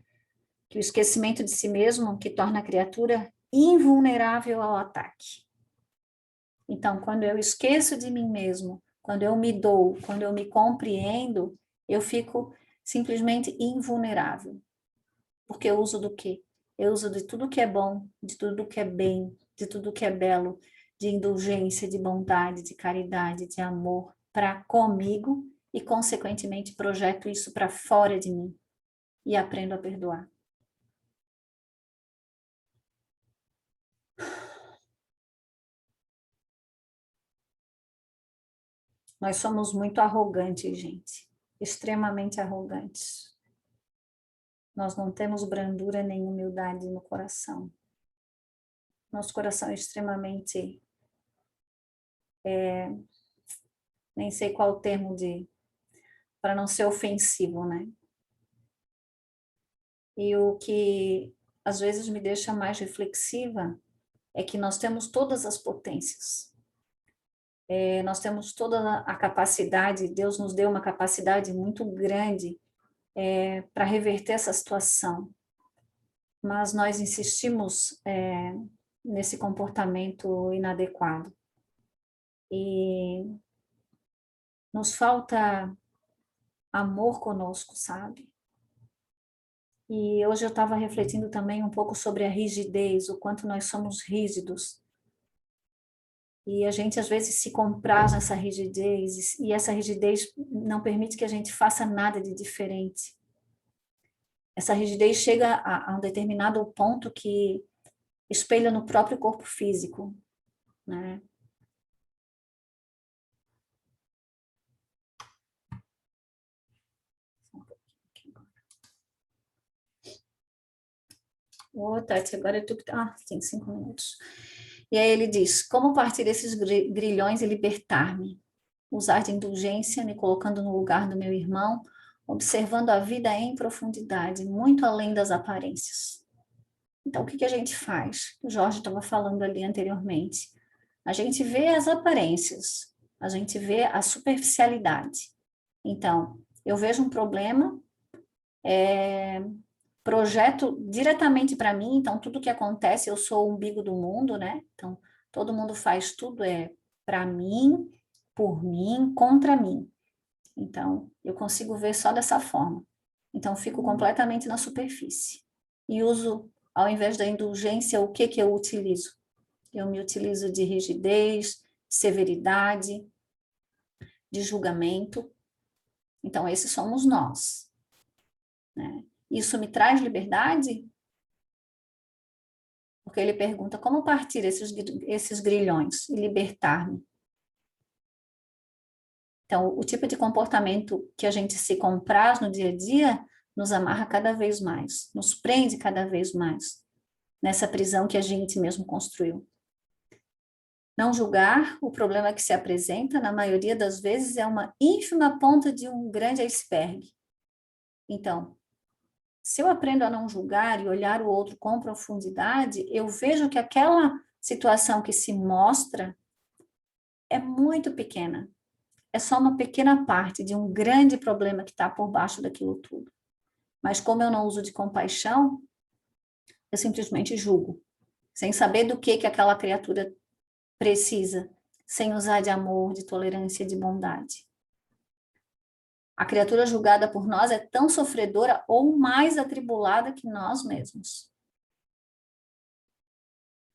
que o esquecimento de si mesmo que torna a criatura invulnerável ao ataque. Então, quando eu esqueço de mim mesmo, quando eu me dou, quando eu me compreendo, eu fico simplesmente invulnerável. Porque eu uso do quê? Eu uso de tudo que é bom, de tudo que é bem, de tudo que é belo, de indulgência, de bondade, de caridade, de amor para comigo e, consequentemente, projeto isso para fora de mim e aprendo a perdoar. Nós somos muito arrogantes, gente. Extremamente arrogantes. Nós não temos brandura nem humildade no coração. Nosso coração é extremamente... nem sei qual o termo para não ser ofensivo, né? E o que às vezes me deixa mais reflexiva é que nós temos todas as potências. Nós temos toda a capacidade, Deus nos deu uma capacidade muito grande para reverter essa situação. Mas nós insistimos nesse comportamento inadequado. E nos falta amor conosco, sabe? E hoje eu estava refletindo também um pouco sobre a rigidez, o quanto nós somos rígidos. E a gente, às vezes, se compraz nessa rigidez, e essa rigidez não permite que a gente faça nada de diferente. Essa rigidez chega a um determinado ponto que espelha no próprio corpo físico, né? Ô, Tati, agora tu... tem 5 minutos. E aí ele diz, como partir desses grilhões e libertar-me? Usar de indulgência, me colocando no lugar do meu irmão, observando a vida em profundidade, muito além das aparências. Então, o que a gente faz? O Jorge estava falando ali anteriormente. A gente vê as aparências, a gente vê a superficialidade. Então, eu vejo um problema, projeto diretamente para mim, então tudo que acontece, eu sou o umbigo do mundo, né? Então, todo mundo faz tudo para mim, por mim, contra mim. Então, eu consigo ver só dessa forma. Então, fico completamente na superfície. E uso, ao invés da indulgência, o que eu utilizo? Eu me utilizo de rigidez, severidade, de julgamento. Então, esses somos nós, né? Isso me traz liberdade? Porque ele pergunta, como partir esses grilhões e libertar-me? Então, o tipo de comportamento que a gente se compraz no dia a dia nos amarra cada vez mais, nos prende cada vez mais nessa prisão que a gente mesmo construiu. Não julgar o problema que se apresenta, na maioria das vezes, é uma ínfima ponta de um grande iceberg. Então, se eu aprendo a não julgar e olhar o outro com profundidade, eu vejo que aquela situação que se mostra é muito pequena. É só uma pequena parte de um grande problema que está por baixo daquilo tudo. Mas como eu não uso de compaixão, eu simplesmente julgo, sem saber do que aquela criatura precisa, sem usar de amor, de tolerância, de bondade. A criatura julgada por nós é tão sofredora ou mais atribulada que nós mesmos.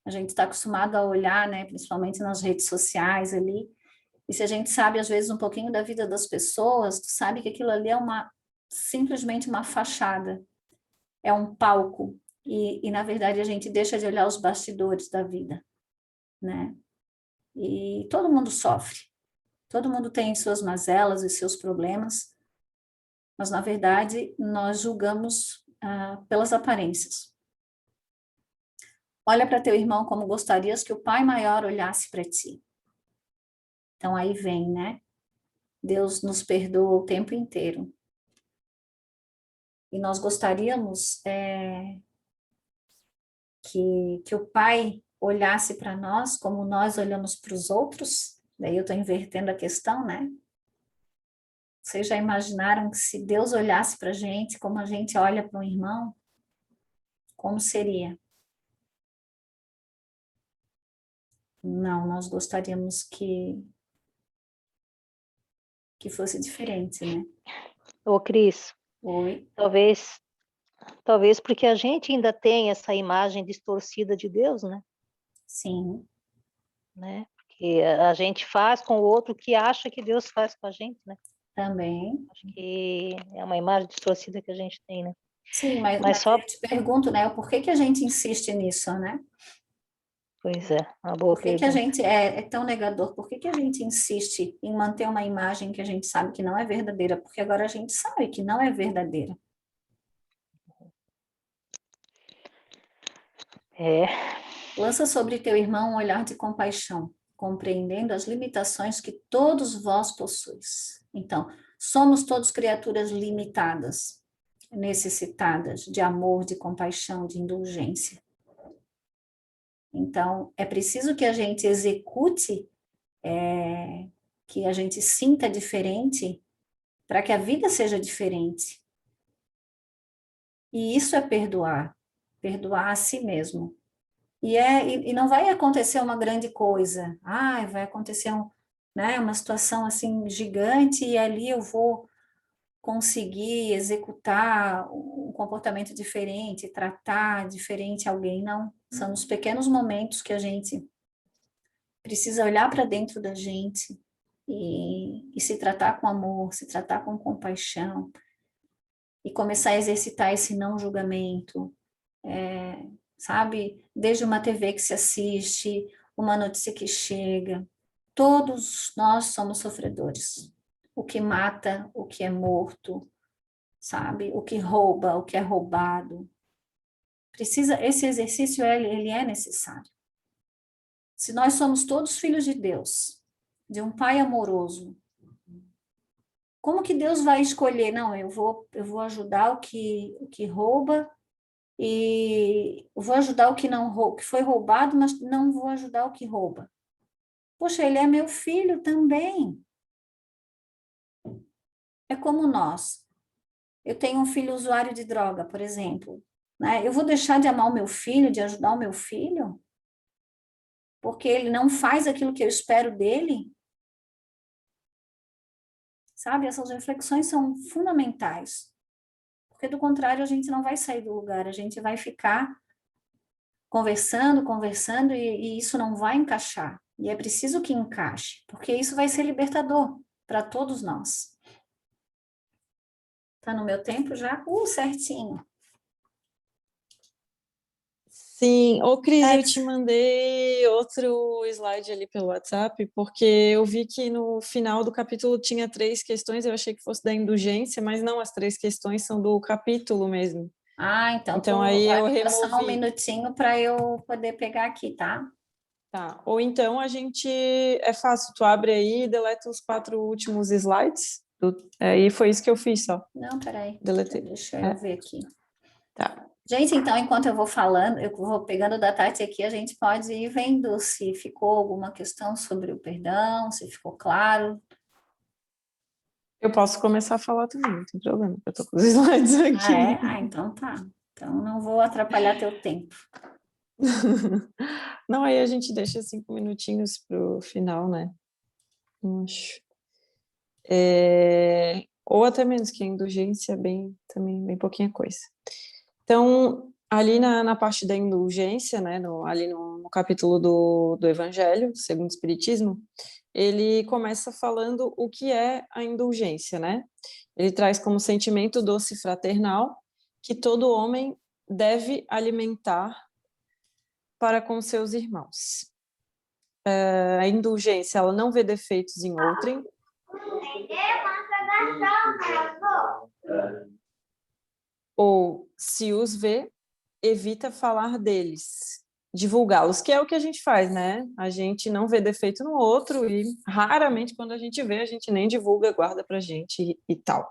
A gente está acostumado a olhar, né, principalmente nas redes sociais ali, e se a gente sabe, às vezes, um pouquinho da vida das pessoas, tu sabe que aquilo ali é simplesmente uma fachada, é um palco, e na verdade a gente deixa de olhar os bastidores da vida, né? E todo mundo sofre, todo mundo tem suas mazelas e seus problemas, mas na verdade nós julgamos pelas aparências. Olha para teu irmão como gostarias que o Pai maior olhasse para ti. Então aí vem, né? Deus nos perdoa o tempo inteiro. E nós gostaríamos que o Pai olhasse para nós como nós olhamos para os outros. Daí eu estou invertendo a questão, né? Vocês já imaginaram que se Deus olhasse para a gente como a gente olha para um irmão? Como seria? Não, nós gostaríamos que fosse diferente, né? Ô, Cris, Oi? talvez porque a gente ainda tem essa imagem distorcida de Deus, né? Sim. Né? Porque a gente faz com o outro o que acha que Deus faz com a gente, né? Também. Acho que é uma imagem distorcida que a gente tem, né? Sim, mas só... eu te pergunto, né? Por que a gente insiste nisso, né? Pois é, uma boa pergunta. Por que a gente é tão negador? Por que a gente insiste em manter uma imagem que a gente sabe que não é verdadeira? Porque agora a gente sabe que não é verdadeira. Lança sobre teu irmão um olhar de compaixão, compreendendo as limitações que todos vós possuis. Então, somos todos criaturas limitadas, necessitadas de amor, de compaixão, de indulgência. Então, é preciso que a gente execute, que a gente sinta diferente, para que a vida seja diferente. E isso é perdoar a si mesmo. E não vai acontecer uma grande coisa, vai acontecer uma situação assim gigante e ali eu vou conseguir executar um comportamento diferente, tratar diferente alguém, não. São os pequenos momentos que a gente precisa olhar para dentro da gente e se tratar com amor, se tratar com compaixão e começar a exercitar esse não julgamento, sabe? Desde uma TV que se assiste, uma notícia que chega, todos nós somos sofredores. O que mata, o que é morto, sabe? O que rouba, o que é roubado. Esse exercício, ele é necessário. Se nós somos todos filhos de Deus, de um Pai amoroso, como que Deus vai escolher? Não, eu vou ajudar o que rouba e vou ajudar o que não que foi roubado, mas não vou ajudar o que rouba. Poxa, ele é meu filho também. É como nós. Eu tenho um filho usuário de droga, por exemplo, né? Eu vou deixar de amar o meu filho, de ajudar o meu filho? Porque ele não faz aquilo que eu espero dele? Sabe, essas reflexões são fundamentais. Porque, do contrário, a gente não vai sair do lugar, a gente vai ficar conversando, e isso não vai encaixar. E é preciso que encaixe, porque isso vai ser libertador para todos nós. Tá no meu tempo já? Certinho. Sim, ô Cris, eu te mandei outro slide ali pelo WhatsApp, porque eu vi que no final do capítulo tinha 3 questões, eu achei que fosse da indulgência, mas não, as 3 questões são do capítulo mesmo. Então aí eu vai passar removi. um minutinho para eu poder pegar aqui, tá? Tá, ou então a gente, é fácil, tu abre aí e deleta os 4 últimos slides, e foi isso que eu fiz só. Não, peraí, Deletei. Deixa eu ver aqui. Tá. Gente, então, enquanto eu vou falando, eu vou pegando da Tati aqui, a gente pode ir vendo se ficou alguma questão sobre o perdão, se ficou claro. Eu posso começar a falar também, não tem problema, eu tô com os slides aqui. Então tá. Então não vou atrapalhar teu tempo. Não, aí a gente deixa 5 minutinhos pro final, né? Acho. Ou até menos, que a indulgência é também bem pouquinha coisa. Então, ali na parte da indulgência, né, ali no no capítulo do Evangelho, segundo o Espiritismo, ele começa falando o que é a indulgência, né? Ele traz como sentimento doce fraternal que todo homem deve alimentar para com seus irmãos. A indulgência, ela não vê defeitos em outrem, ou, se os vê, evita falar deles, divulgá-los, que é o que a gente faz, né? A gente não vê defeito no outro e, raramente, quando a gente vê, a gente nem divulga, guarda pra gente e tal.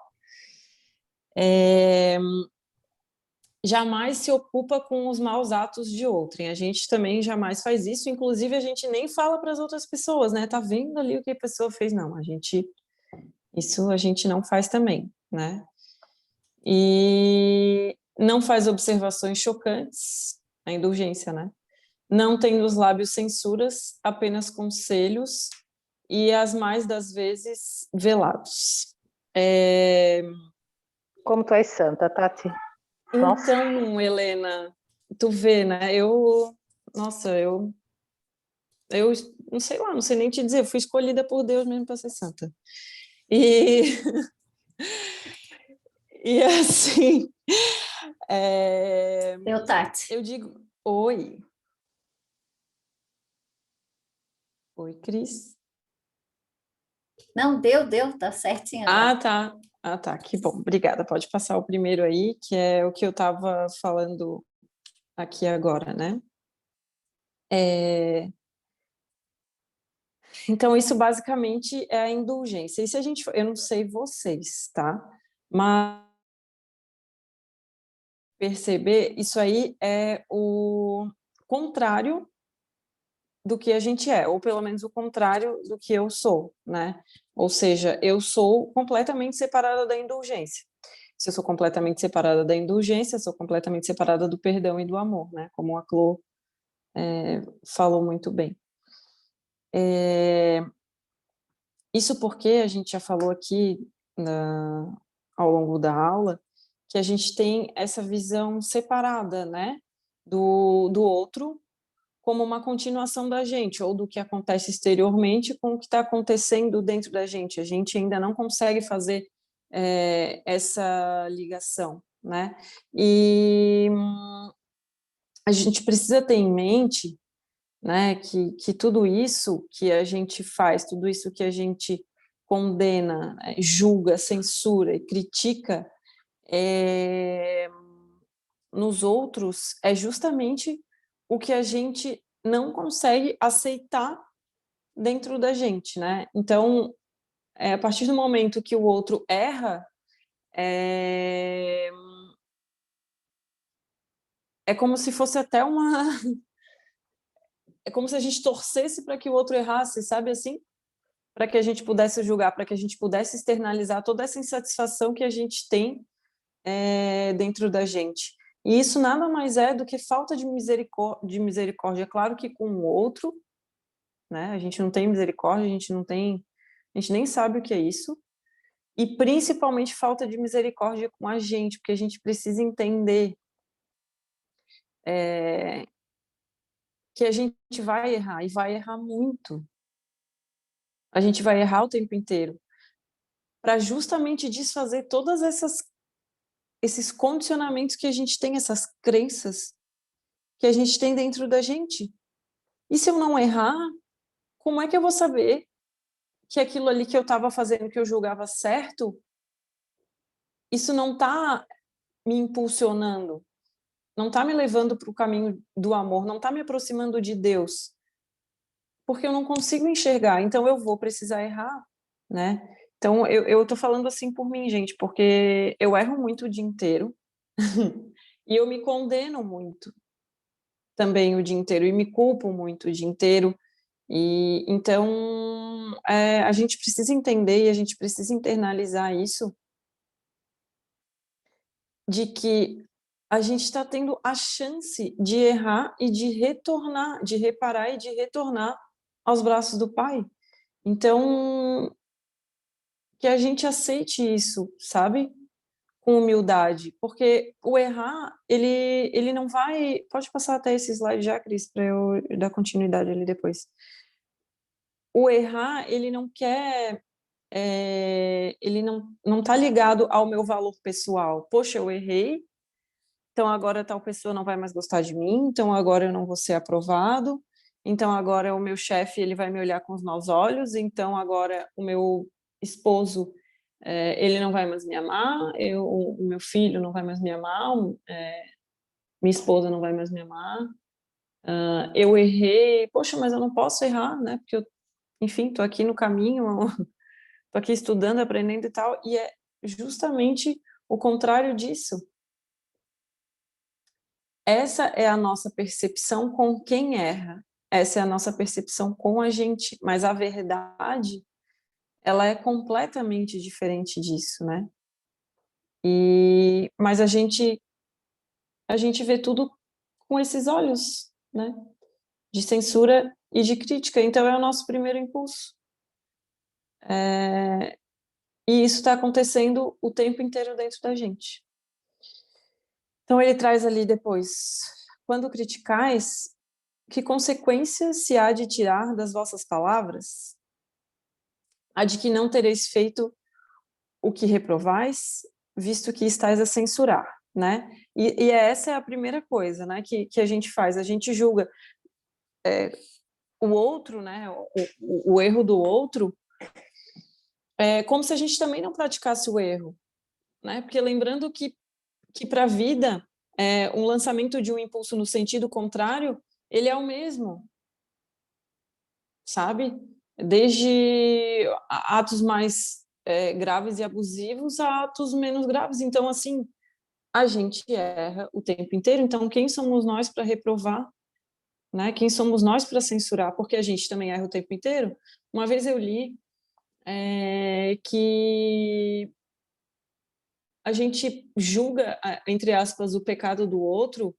Jamais se ocupa com os maus atos de outrem. A gente também jamais faz isso, inclusive a gente nem fala para as outras pessoas, né? Tá vendo ali o que a pessoa fez? Não, isso a gente não faz também, né? E não faz observações chocantes, a indulgência, né? Não tem nos lábios censuras, apenas conselhos e as mais das vezes velados. Como tu és santa, Tati. Nossa. Então, Helena, tu vê, né? Nossa, eu não sei lá, não sei nem te dizer, eu fui escolhida por Deus mesmo para ser santa. E assim, Eu, Tati. eu digo, oi, Cris. Não, deu, tá certinho. Tá. Tá, que bom, obrigada. Pode passar o primeiro aí, que é o que eu estava falando aqui agora, né? Então, isso basicamente é a indulgência. E se a gente, eu não sei vocês, tá? Mas perceber, isso aí é o contrário do que a gente é, ou pelo menos o contrário do que eu sou, né? Ou seja, eu sou completamente separada da indulgência. Se eu sou completamente separada da indulgência, eu sou completamente separada do perdão e do amor, né? Como a Clô falou muito bem. Isso porque a gente já falou aqui ao longo da aula que a gente tem essa visão separada, né? Do outro como uma continuação da gente, ou do que acontece exteriormente com o que está acontecendo dentro da gente. A gente ainda não consegue fazer essa ligação, né? E a gente precisa ter em mente, né, que tudo isso que a gente faz, tudo isso que a gente condena, julga, censura e critica nos outros é justamente o que a gente não consegue aceitar dentro da gente, né? Então, a partir do momento que o outro erra, é como se fosse até uma... É como se a gente torcesse para que o outro errasse, sabe assim? Para que a gente pudesse julgar, para que a gente pudesse externalizar toda essa insatisfação que a gente tem dentro da gente. E isso nada mais é do que falta de misericórdia. Claro que com o outro, né? A gente não tem misericórdia, a gente nem sabe o que é isso. E principalmente falta de misericórdia com a gente, porque a gente precisa entender que a gente vai errar, e vai errar muito. A gente vai errar o tempo inteiro, para justamente desfazer todas esses condicionamentos que a gente tem, essas crenças que a gente tem dentro da gente. E se eu não errar, como é que eu vou saber que aquilo ali que eu estava fazendo, que eu julgava certo, isso não está me impulsionando, não está me levando para o caminho do amor, não está me aproximando de Deus, porque eu não consigo enxergar, então eu vou precisar errar, né? Então, eu tô falando assim por mim, gente, porque eu erro muito o dia inteiro e eu me condeno muito também o dia inteiro e me culpo muito o dia inteiro. E então a gente precisa entender e a gente precisa internalizar isso, de que a gente está tendo a chance de errar e de retornar, de reparar e de retornar aos braços do Pai. Então, que a gente aceite isso, sabe? com humildade, porque o errar, ele não vai... Pode passar até esse slide já, Cris, para eu dar continuidade ali depois. O errar, ele não quer... ele não está ligado ao meu valor pessoal. Poxa, eu errei, então agora tal pessoa não vai mais gostar de mim, então agora eu não vou ser aprovado, então agora o meu chefe ele vai me olhar com os maus olhos, então agora o meu esposo ele não vai mais me amar, o meu filho não vai mais me amar, minha esposa não vai mais me amar, eu errei, poxa, mas eu não posso errar, né? Porque eu, enfim, estou aqui no caminho, estou aqui estudando, aprendendo e tal, e é justamente o contrário disso. Essa é a nossa percepção com quem erra, essa é a nossa percepção com a gente, mas a verdade ela é completamente diferente disso, né? Mas a gente vê tudo com esses olhos, né? De censura e de crítica. Então é o nosso primeiro impulso. E isso está acontecendo o tempo inteiro dentro da gente. Então ele traz ali depois: quando criticais, que consequências se há de tirar das vossas palavras? A de que não tereis feito o que reprovais, visto que estáis a censurar, né? E essa é a primeira coisa, né, que a gente faz. A gente julga o outro, né, o erro do outro, como se a gente também não praticasse o erro, né? Porque lembrando que para a vida, um lançamento de um impulso no sentido contrário, ele é o mesmo, sabe? Desde atos mais graves e abusivos a atos menos graves. Então, assim, a gente erra o tempo inteiro. Então, quem somos nós para reprovar, né? Quem somos nós para censurar? Porque a gente também erra o tempo inteiro. Uma vez eu li que a gente julga, entre aspas, o pecado do outro,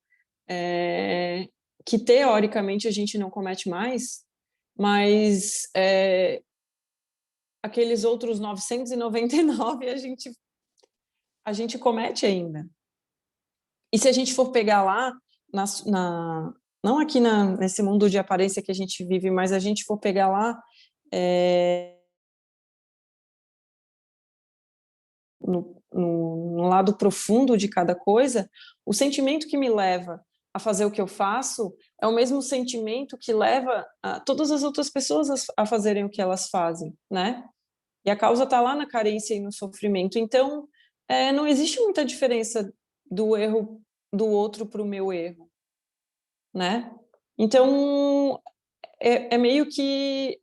que teoricamente a gente não comete mais, mas aqueles outros 999 a gente comete ainda. E se a gente for pegar lá, não aqui nesse mundo de aparência que a gente vive, mas a gente for pegar lá no lado profundo de cada coisa, o sentimento que me leva a fazer o que eu faço é o mesmo sentimento que leva todas as outras pessoas a fazerem o que elas fazem, né? E a causa está lá na carência e no sofrimento. Então, não existe muita diferença do erro do outro para o meu erro, né? Então, é meio que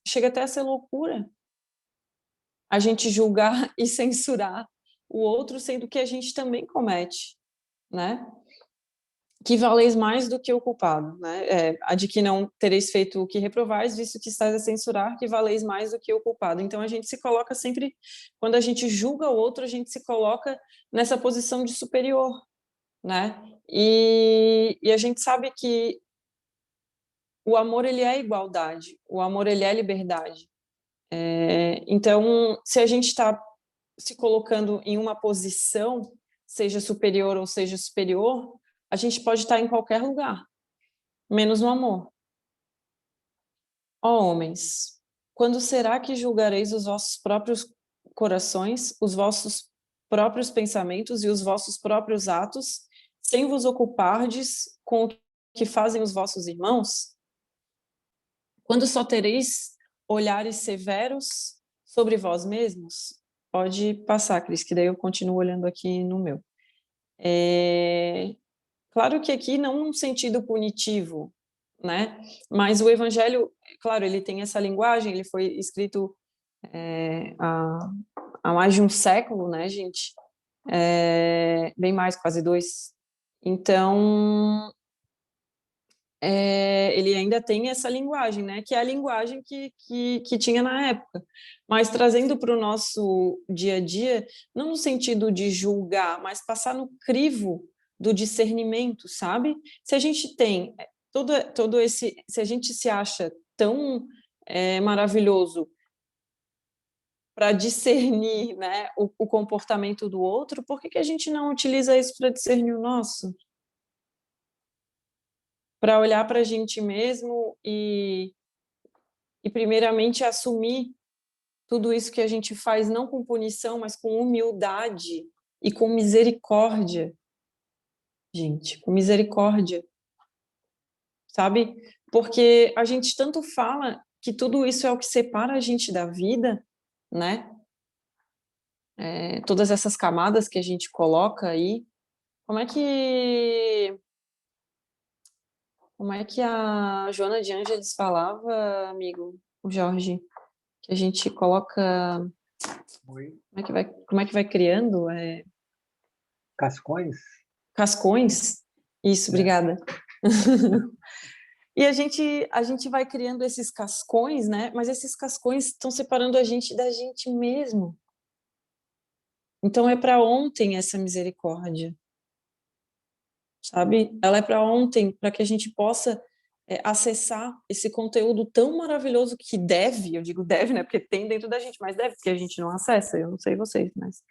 chega até a ser loucura a gente julgar e censurar o outro, sendo que a gente também comete, né? Que valeis mais do que o culpado, né? A de que não tereis feito o que reprovais, visto que estáis a censurar, que valeis mais do que o culpado. Então, a gente se coloca sempre, quando a gente julga o outro, a gente se coloca nessa posição de superior, né? E a gente sabe que o amor, ele é igualdade, o amor, ele é liberdade. Então, se a gente está se colocando em uma posição, seja superior ou seja superior, a gente pode estar em qualquer lugar, menos no amor. Ó homens, quando será que julgareis os vossos próprios corações, os vossos próprios pensamentos e os vossos próprios atos, sem vos ocupardes com o que fazem os vossos irmãos? Quando só tereis olhares severos sobre vós mesmos? Pode passar, Cris, que daí eu continuo olhando aqui no meu. Claro que aqui não num sentido punitivo, né? Mas o Evangelho, claro, ele tem essa linguagem, ele foi escrito há mais de um século, né, gente? Bem mais, quase 2. Então, ele ainda tem essa linguagem, né? Que é a linguagem que tinha na época. Mas trazendo para o nosso dia a dia, não no sentido de julgar, mas passar no crivo do discernimento, sabe? Se a gente tem todo esse... Se a gente se acha tão maravilhoso para discernir, né, o comportamento do outro, por que a gente não utiliza isso para discernir o nosso? Para olhar para a gente mesmo e primeiramente assumir tudo isso que a gente faz, não com punição, mas com humildade e com misericórdia. Gente, com misericórdia, sabe? Porque a gente tanto fala que tudo isso é o que separa a gente da vida, né? Todas essas camadas que a gente coloca aí. Como é que a Joana de Ângeles falava, amigo, o Jorge, que a gente coloca... Oi. Como é que vai criando? Cascões? Cascões? Isso, obrigada. E a gente vai criando esses cascões, né? Mas esses cascões estão separando a gente da gente mesmo. Então é para ontem essa misericórdia, sabe? Ela é para ontem, para que a gente possa acessar esse conteúdo tão maravilhoso que deve, eu digo deve, né? Porque tem dentro da gente, mas deve, porque a gente não acessa. Eu não sei vocês, mas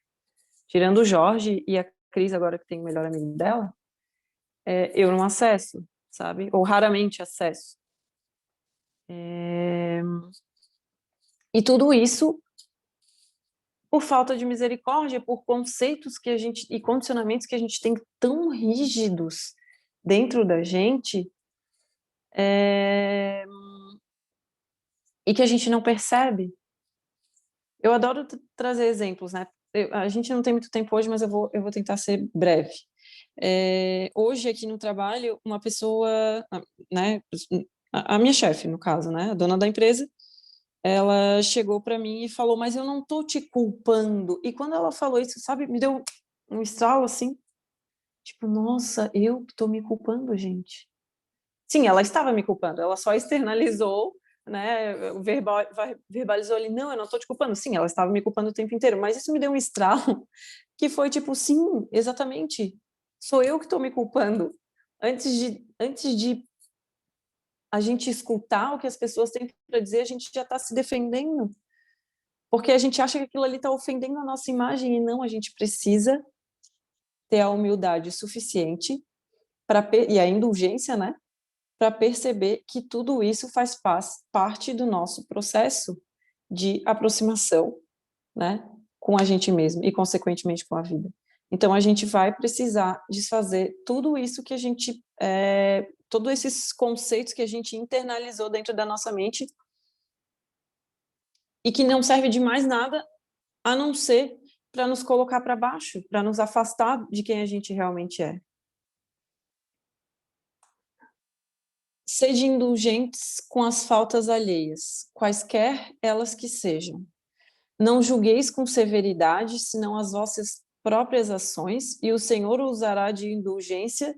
tirando o Jorge e a Cris agora que tem o melhor amigo dela, eu não acesso, sabe? Ou raramente acesso. E tudo isso por falta de misericórdia, por conceitos que a gente e condicionamentos que a gente tem tão rígidos dentro da gente, e que a gente não percebe. Eu adoro trazer exemplos, né? A gente não tem muito tempo hoje, mas eu vou tentar ser breve. Hoje aqui no trabalho, uma pessoa, né, a minha chefe, no caso, né, a dona da empresa, ela chegou para mim e falou, mas eu não tô te culpando. E quando ela falou isso, sabe, me deu um estalo assim, tipo, nossa, eu tô me culpando, gente. Sim, ela estava me culpando, ela só externalizou, né, verbalizou ali, não, eu não tô te culpando. Sim, ela estava me culpando o tempo inteiro, mas isso me deu um estralo que foi tipo, sim, exatamente, sou eu que tô me culpando. Antes de a gente escutar o que as pessoas têm para dizer, a gente já está se defendendo. Porque a gente acha que aquilo ali está ofendendo a nossa imagem, e não, a gente precisa ter a humildade suficiente e a indulgência, né? Para perceber que tudo isso faz parte do nosso processo de aproximação, né? Com a gente mesmo e, consequentemente, com a vida. Então, a gente vai precisar desfazer tudo isso que a gente... todos esses conceitos que a gente internalizou dentro da nossa mente e que não serve de mais nada a não ser para nos colocar para baixo, para nos afastar de quem a gente realmente é. Sede indulgentes com as faltas alheias, quaisquer elas que sejam. Não julgueis com severidade, senão as vossas próprias ações, e o Senhor usará de indulgência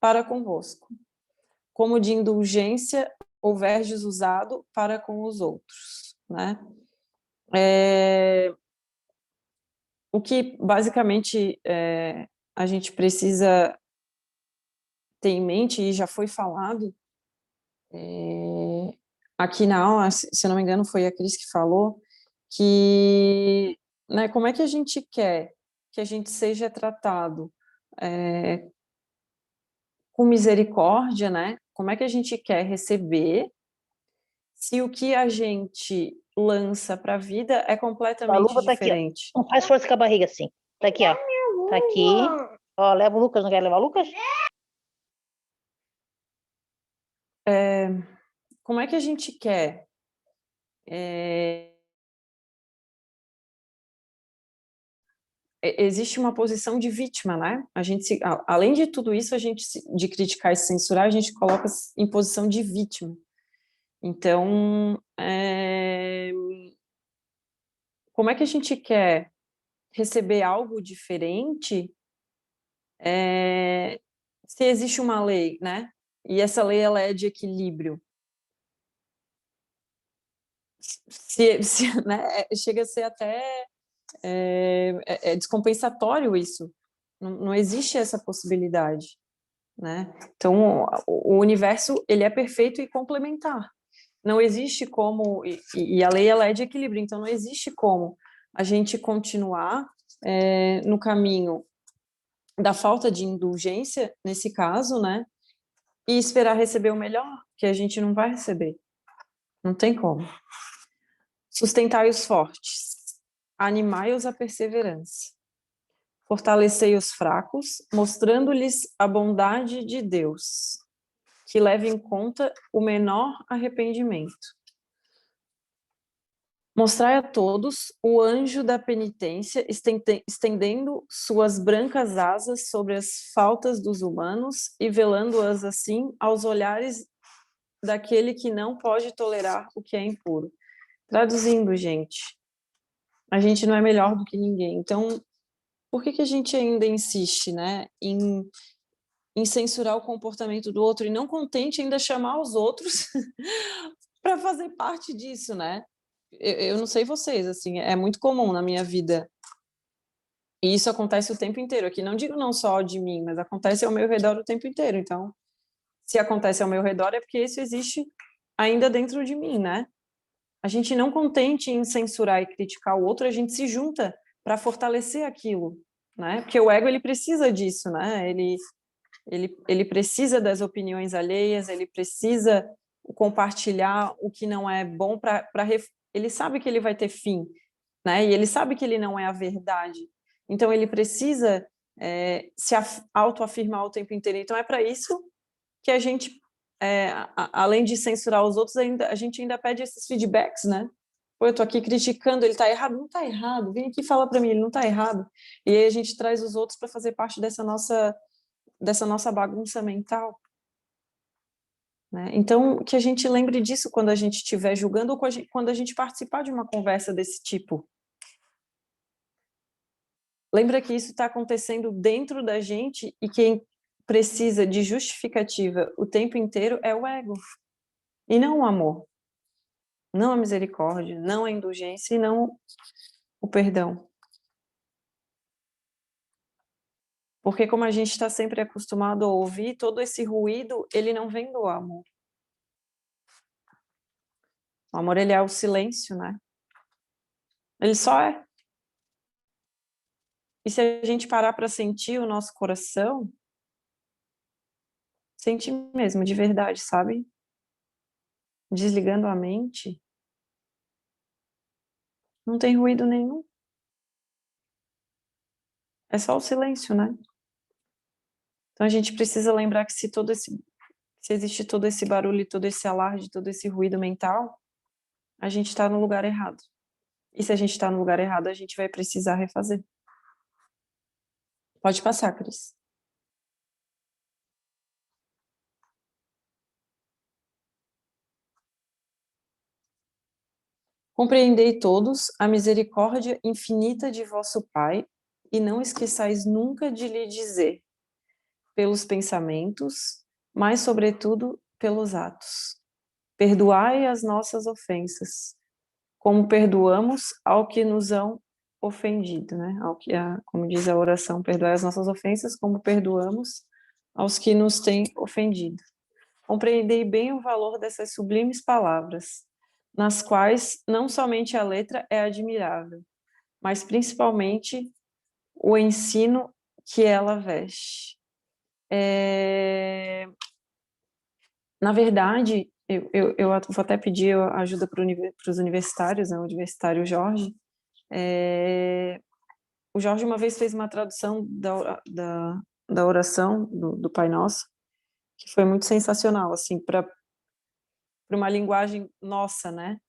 para convosco, como de indulgência houverdes usado para com os outros, né? O que, basicamente, a gente precisa ter em mente, e já foi falado, aqui na aula, se eu não me engano, foi a Cris que falou, que, né, como é que a gente quer que a gente seja tratado com misericórdia, né? Como é que a gente quer receber se o que a gente lança para a vida é completamente luva tá aqui, ó. diferente? Não faz força com a barriga assim. Tá aqui, ó. Tá aqui. Ó, leva o Lucas, não quer levar o Lucas? Como é que a gente quer existe uma posição de vítima, né? A gente, além de tudo isso, de criticar e censurar, a gente coloca em posição de vítima. Então, como é que a gente quer receber algo diferente se existe uma lei, né? E essa lei, ela é de equilíbrio. Né? Chega a ser até descompensatório isso. Não existe essa possibilidade, né? Então, o universo, ele é perfeito e complementar. Não existe como... E a lei, ela é de equilíbrio, então não existe como a gente continuar no caminho da falta de indulgência, nesse caso, né? E esperar receber o melhor, que a gente não vai receber. Não tem como. Sustentai os fortes, animai-os à perseverança. Fortalecei os fracos, mostrando-lhes a bondade de Deus, que leva em conta o menor arrependimento. Mostrai a todos o anjo da penitência, estendendo suas brancas asas sobre as faltas dos humanos e velando-as assim aos olhares daquele que não pode tolerar o que é impuro. Traduzindo, gente, a gente não é melhor do que ninguém. Então, por que a gente ainda insiste, né, em censurar o comportamento do outro e não contente ainda chamar os outros para fazer parte disso, né? Eu não sei vocês, assim, é muito comum na minha vida. E isso acontece o tempo inteiro aqui. Não digo não só de mim, mas acontece ao meu redor o tempo inteiro. Então, se acontece ao meu redor é porque isso existe ainda dentro de mim, né? A gente não contente em censurar e criticar o outro, a gente se junta para fortalecer aquilo, né? Porque o ego, ele precisa disso, né? Ele precisa das opiniões alheias, ele precisa compartilhar o que não é bom para ele sabe que ele vai ter fim, né? E ele sabe que ele não é a verdade. Então ele precisa se autoafirmar o tempo inteiro. Então é para isso que a gente, além de censurar os outros, a gente ainda pede esses feedbacks, né? Pô, eu tô aqui criticando, ele tá errado? Não tá errado. Vem aqui e fala para mim, ele não tá errado. E aí a gente traz os outros para fazer parte dessa nossa bagunça mental. Né? Então, que a gente lembre disso quando a gente estiver julgando ou quando a gente participar de uma conversa desse tipo. Lembra que isso está acontecendo dentro da gente e quem precisa de justificativa o tempo inteiro é o ego. E não o amor. Não a misericórdia, não a indulgência e não o perdão. Porque como a gente está sempre acostumado a ouvir, todo esse ruído, ele não vem do amor. O amor, ele é o silêncio, né? Ele só é. E se a gente parar para sentir o nosso coração, sentir mesmo, de verdade, sabe? Desligando a mente, não tem ruído nenhum. É só o silêncio, né? Então a gente precisa lembrar que se existe todo esse barulho, todo esse alarde, todo esse ruído mental, a gente está no lugar errado. E se a gente está no lugar errado, a gente vai precisar refazer. Pode passar, Cris. Compreendei todos a misericórdia infinita de vosso Pai, e não esqueçais nunca de lhe dizer, pelos pensamentos, mas sobretudo pelos atos. Perdoai as nossas ofensas, como perdoamos ao que nos hão ofendido, né? Como diz a oração, perdoai as nossas ofensas, como perdoamos aos que nos têm ofendido. Compreendei bem o valor dessas sublimes palavras, nas quais não somente a letra é admirável, mas principalmente o ensino que ela veste. Na verdade, eu vou até pedir ajuda para os universitários, né, o universitário Jorge. O Jorge uma vez fez uma tradução da oração do Pai Nosso, que foi muito sensacional, assim, para uma linguagem nossa, né?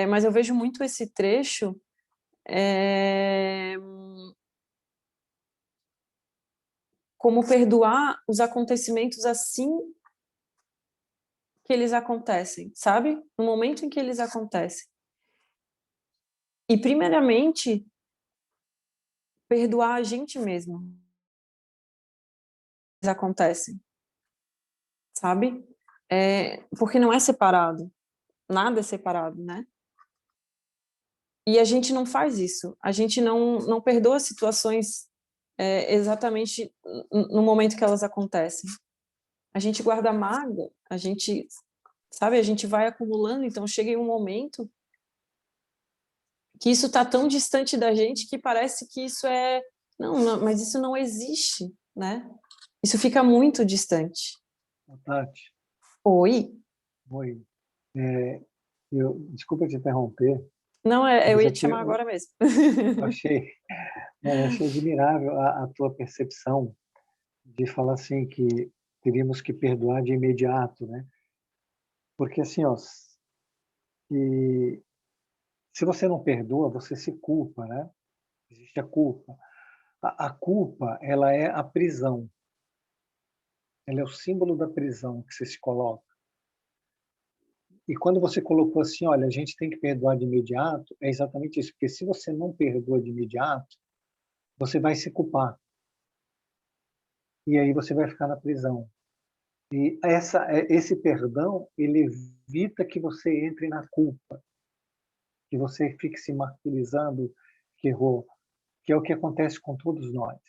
Mas eu vejo muito esse trecho como perdoar os acontecimentos assim que eles acontecem, sabe? No momento em que eles acontecem. E, primeiramente, perdoar a gente mesmo. Eles acontecem, sabe? Porque não é separado. Nada é separado, né? E a gente não faz isso. A gente não perdoa situações exatamente no momento que elas acontecem. A gente guarda mágoa, a gente, sabe, a gente vai acumulando, então chega em um momento que isso está tão distante da gente que parece que isso é... Não, mas isso não existe, né? Isso fica muito distante. Tati, Oi? oi. Desculpa te interromper, Não, eu mas ia é te que chamar agora mesmo. eu achei, eu achei admirável a tua percepção de falar assim que teríamos que perdoar de imediato, né? Porque assim, ó, se você não perdoa, você se culpa, né? Existe a culpa. A culpa, ela é a prisão. Ela é o símbolo da prisão que você se coloca. E quando você colocou assim, olha, a gente tem que perdoar de imediato, é exatamente isso. Porque se você não perdoa de imediato, você vai se culpar. E aí você vai ficar na prisão. E esse perdão, ele evita que você entre na culpa, que você fique se martirizando que errou, que é o que acontece com todos nós.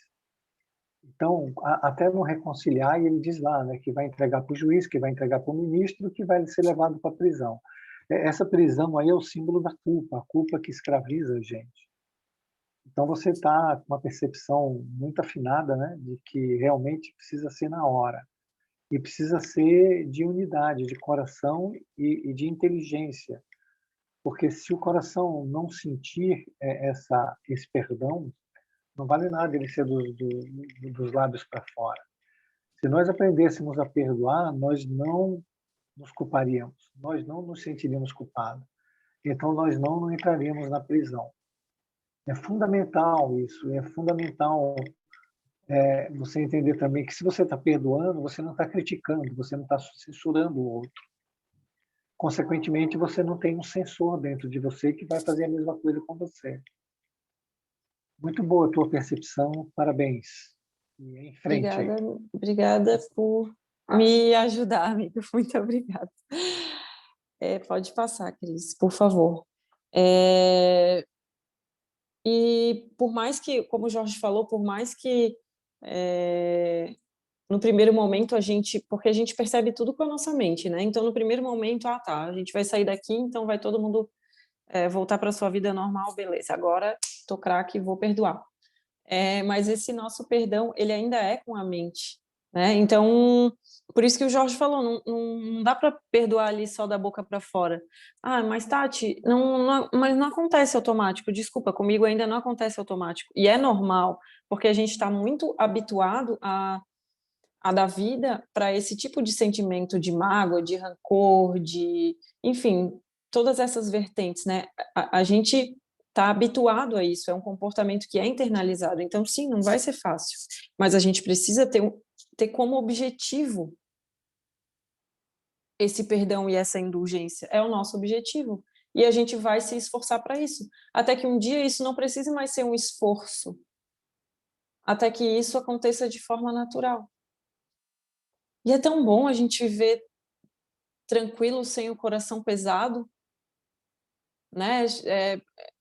Então, até no reconciliar, ele diz lá, né, que vai entregar para o juiz, que vai entregar para o ministro, que vai ser levado para a prisão. Essa prisão aí é o símbolo da culpa, a culpa que escraviza a gente. Então, você está com uma percepção muito afinada, né, de que realmente precisa ser na hora. E precisa ser de unidade, de coração e de inteligência. Porque se o coração não sentir esse perdão, não vale nada ele ser dos lábios para fora. Se nós aprendêssemos a perdoar, nós não nos culparíamos, nós não nos sentiríamos culpados. Então, nós não entraríamos na prisão. É fundamental isso, é fundamental você entender também que se você está perdoando, você não está criticando, você não está censurando o outro. Consequentemente, você não tem um censor dentro de você que vai fazer a mesma coisa com você. Muito boa a tua percepção, parabéns. E em frente aí. Obrigada por me ajudar, amigo. Muito obrigada. Pode passar, Cris, por favor. E por mais que, como o Jorge falou, por mais que no primeiro momento porque a gente percebe tudo com a nossa mente, né? Então, no primeiro momento, tá, a gente vai sair daqui, então vai todo mundo voltar para sua vida normal, beleza. Agora, tô craque, vou perdoar. Mas esse nosso perdão, ele ainda é com a mente, né? Então, por isso que o Jorge falou, não dá para perdoar ali só da boca para fora. Mas Tati, mas não acontece automático, desculpa, comigo ainda não acontece automático. E é normal, porque a gente está muito habituado a dar vida para esse tipo de sentimento de mágoa, de rancor, enfim, todas essas vertentes, né? A gente está habituado a isso, é um comportamento que é internalizado. Então, sim, não vai ser fácil, mas a gente precisa ter como objetivo esse perdão e essa indulgência. É o nosso objetivo. E a gente vai se esforçar para isso. Até que um dia isso não precise mais ser um esforço. Até que isso aconteça de forma natural. E é tão bom a gente viver tranquilo, sem o coração pesado, né?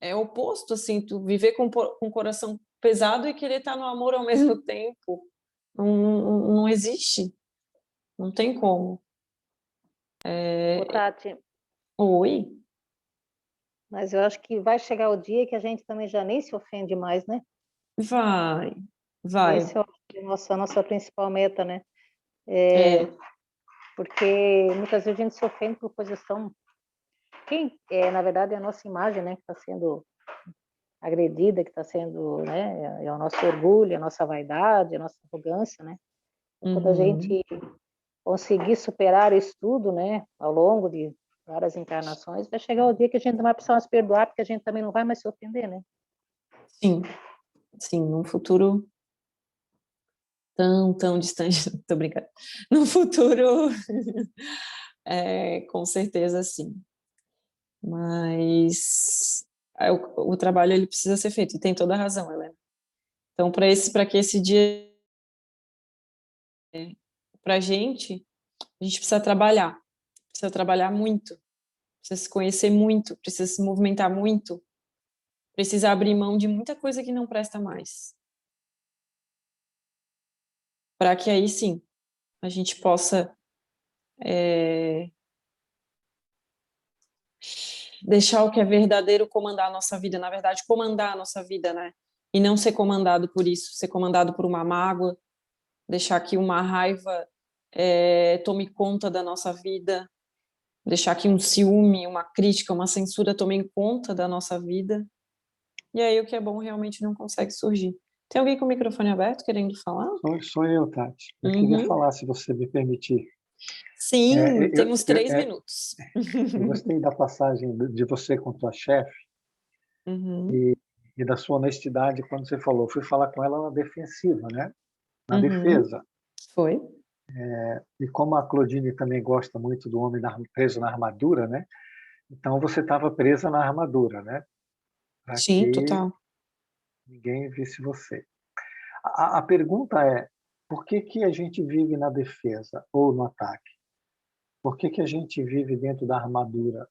É oposto, assim, tu viver com o coração pesado e querer estar no amor ao mesmo tempo. Não existe. Não tem como. Ô, Tati, Oi? mas eu acho que vai chegar o dia que a gente também já nem se ofende mais, né? Vai. Esse é a nossa principal meta, né? É. Porque muitas vezes a gente se ofende por coisas tão... na verdade, é a nossa imagem, né, que está sendo agredida, que está sendo, né, é o nosso orgulho, a nossa vaidade, a nossa arrogância, né? Então, quando a gente conseguir superar isso tudo, né, ao longo de várias encarnações, vai chegar o dia que a gente não vai precisar se perdoar, porque a gente também não vai mais se ofender, né? Sim, num futuro tão distante, tô brincando. No futuro, com certeza sim. Mas o trabalho ele precisa ser feito, e tem toda a razão, Helena. Então, para que esse dia para a gente precisa trabalhar muito, precisa se conhecer muito, precisa se movimentar muito, precisa abrir mão de muita coisa que não presta mais, para que aí sim a gente possa deixar o que é verdadeiro comandar a nossa vida, na verdade, comandar a nossa vida, né? E não ser comandado por isso, ser comandado por uma mágoa, deixar que uma raiva tome conta da nossa vida, deixar que um ciúme, uma crítica, uma censura tomem conta da nossa vida. E aí o que é bom realmente não consegue surgir. Tem alguém com o microfone aberto querendo falar? Sou eu, Tati. Eu queria falar, se você me permitir. Sim, temos 3 minutos. Eu gostei da passagem de você com tua chefe e da sua honestidade quando você falou. Fui falar com ela na defensiva, né? Na defesa. Foi. E como a Claudine também gosta muito do homem preso na armadura, né? Então você estava presa na armadura, né? Para Sim, que total. ninguém visse você. A pergunta é: por que a gente vive na defesa ou no ataque? Por que a gente vive dentro da armadura?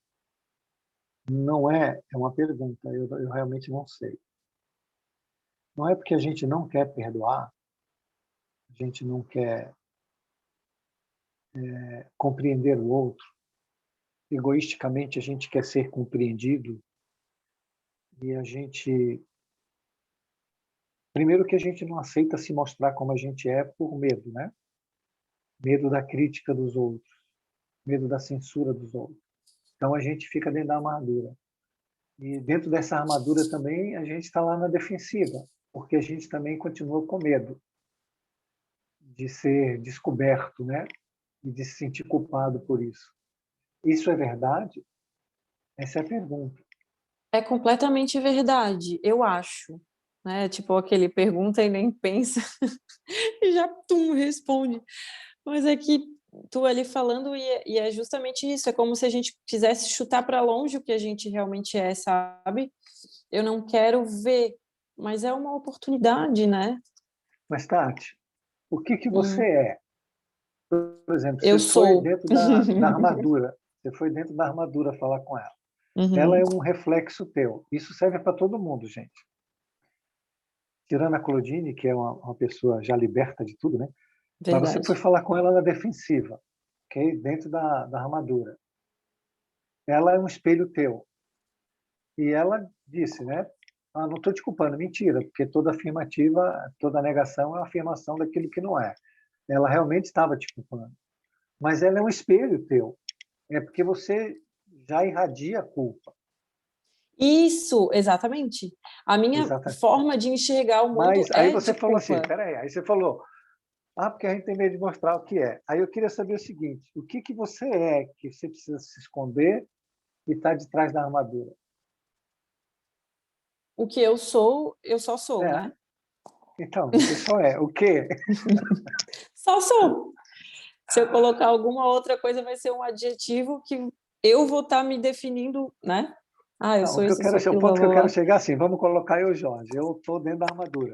Não é uma pergunta, eu realmente não sei. Não é porque a gente não quer perdoar, a gente não quer compreender o outro, egoisticamente a gente quer ser compreendido e a gente... Primeiro que a gente não aceita se mostrar como a gente é por medo, né? Medo da crítica dos outros, medo da censura dos outros. Então a gente fica dentro da armadura. E dentro dessa armadura também a gente está lá na defensiva, porque a gente também continua com medo de ser descoberto, né? E de se sentir culpado por isso. Isso é verdade? Essa é a pergunta. É completamente verdade, eu acho. Né? Tipo, aquele pergunta e nem pensa e já responde. Mas é que tu ali falando e é justamente isso, é como se a gente quisesse chutar para longe o que a gente realmente é, sabe? Eu não quero ver, mas é uma oportunidade, né? Mas, Tati, o que você é? Por exemplo, Eu você foi sou. dentro da armadura. Você foi dentro da armadura falar com ela. Ela é um reflexo teu. Isso serve para todo mundo, gente. Tirando a Claudine, que é uma pessoa já liberta de tudo, né? Verdade. Mas você foi falar com ela na defensiva, okay? Dentro da armadura. Ela é um espelho teu. E ela disse, né? Ah, não estou te culpando. Mentira, porque toda afirmativa, toda negação é uma afirmação daquilo que não é. Ela realmente estava te culpando. Mas ela é um espelho teu. É porque você já irradia a culpa. Isso, exatamente. A minha forma de enxergar o mundo Mas aí você de falou culpa. assim, peraí, aí você falou, porque a gente tem medo de mostrar o que é. Aí eu queria saber o seguinte, o que você é que você precisa se esconder e está de trás da armadura? O que eu sou, eu só sou, né? Então, você só é. O quê? Só sou. Se eu colocar alguma outra coisa, vai ser um adjetivo que eu vou estar me definindo, né? Ah, eu sou isso, eu sou aquilo. O ponto que eu quero chegar assim, vamos colocar eu, Jorge. Eu estou dentro da armadura.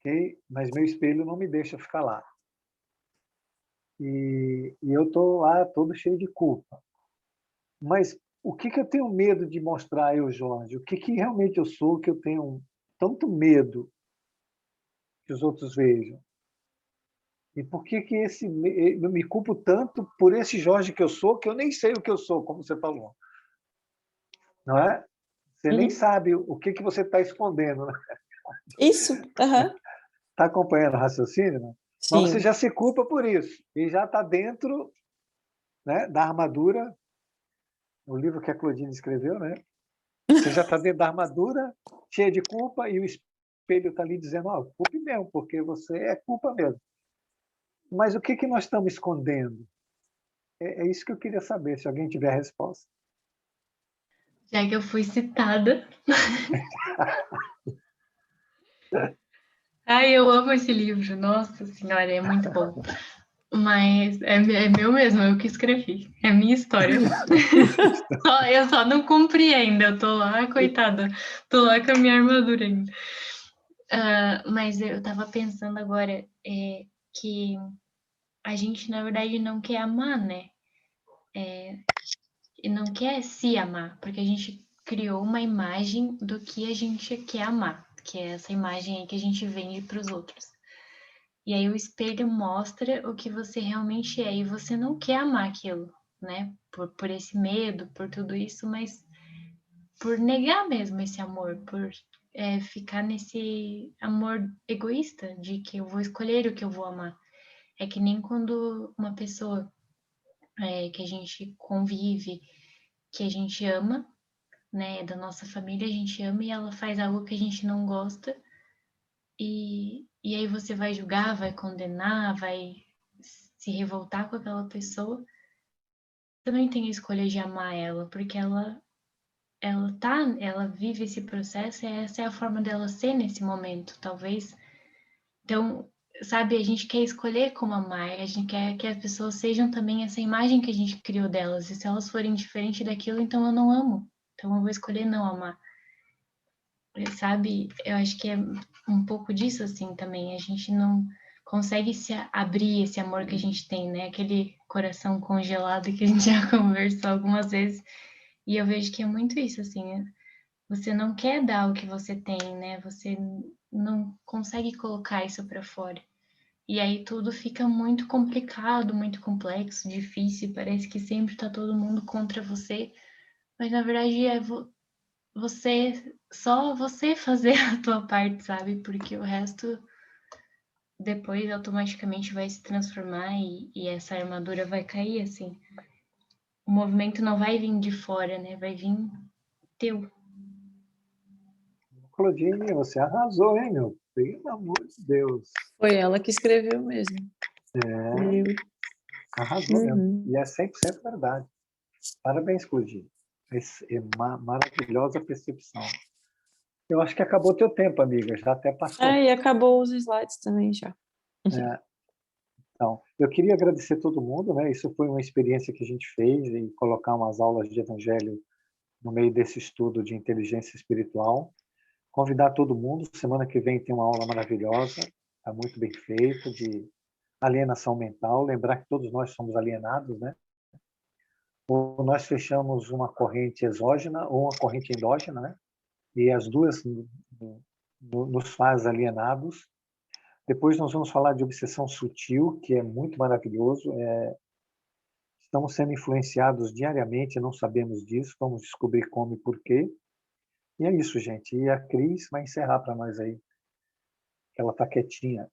Okay? Mas meu espelho não me deixa ficar lá. E eu estou lá todo cheio de culpa. Mas o que eu tenho medo de mostrar eu, Jorge? O que realmente eu sou que eu tenho tanto medo que os outros vejam? E por que eu me culpo tanto por esse Jorge que eu sou, que eu nem sei o que eu sou, como você falou? Não é? Você nem sabe o que você está escondendo. Né? Isso. Está acompanhando o raciocínio? Né? Sim. Mas você já se culpa por isso. E já está dentro, né, da armadura. O livro que a Claudine escreveu, né? Você já está dentro da armadura, cheia de culpa, e o espelho está ali dizendo, culpe mesmo, porque você é culpa mesmo. Mas o que nós estamos escondendo? É isso que eu queria saber, se alguém tiver a resposta. Já que eu fui citada. Ai, eu amo esse livro. Nossa Senhora, é muito bom. Mas é meu mesmo, eu que escrevi. É minha história. Eu só não cumpri ainda. Eu tô lá, coitada. Tô lá com a minha armadura ainda. Mas eu tava pensando agora que a gente, na verdade, não quer amar, né? E não quer se amar, porque a gente criou uma imagem do que a gente quer amar, que é essa imagem aí que a gente vende para os outros. E aí o espelho mostra o que você realmente é, e você não quer amar aquilo. né? Por esse medo, por tudo isso, mas por negar mesmo esse amor, por ficar nesse amor egoísta de que eu vou escolher o que eu vou amar. É que nem quando uma pessoa que a gente convive, que a gente ama, né, da nossa família, a gente ama e ela faz algo que a gente não gosta, e aí você vai julgar, vai condenar, vai se revoltar com aquela pessoa. Também tem a escolha de amar ela, porque ela vive esse processo e essa é a forma dela ser nesse momento, talvez. Então, sabe, a gente quer escolher como amar, a gente quer que as pessoas sejam também essa imagem que a gente criou delas, e se elas forem diferentes daquilo, então eu não amo, então eu vou escolher não amar. Sabe, eu acho que é um pouco disso, assim, também, a gente não consegue se abrir esse amor que a gente tem, né, aquele coração congelado que a gente já conversou algumas vezes, e eu vejo que é muito isso, assim, você não quer dar o que você tem, né, você não consegue colocar isso para fora. E aí tudo fica muito complicado, muito complexo, difícil, parece que sempre tá todo mundo contra você, mas na verdade é só você fazer a tua parte, sabe? Porque o resto depois automaticamente vai se transformar e essa armadura vai cair, assim. O movimento não vai vir de fora, né? Vai vir teu. Claudine, você arrasou, hein, meu? Pelo amor de Deus. Foi ela que escreveu mesmo. É, Eu. arrasou mesmo. E é 100% verdade. Parabéns, Claudine. É uma maravilhosa percepção. Eu acho que acabou teu tempo, amiga. Já até passou. E acabou os slides também já. Então, eu queria agradecer todo mundo, né? Isso foi uma experiência que a gente fez em colocar umas aulas de evangelho no meio desse estudo de inteligência espiritual. Convidar todo mundo. Semana que vem tem uma aula maravilhosa, está muito bem feita, de alienação mental. Lembrar que todos nós somos alienados, né? Ou nós fechamos uma corrente exógena ou uma corrente endógena, né? E as duas nos faz alienados. Depois nós vamos falar de obsessão sutil, que é muito maravilhoso. Estamos sendo influenciados diariamente, não sabemos disso, vamos descobrir como e por quê. E é isso, gente. E a Cris vai encerrar para nós aí, que ela está quietinha.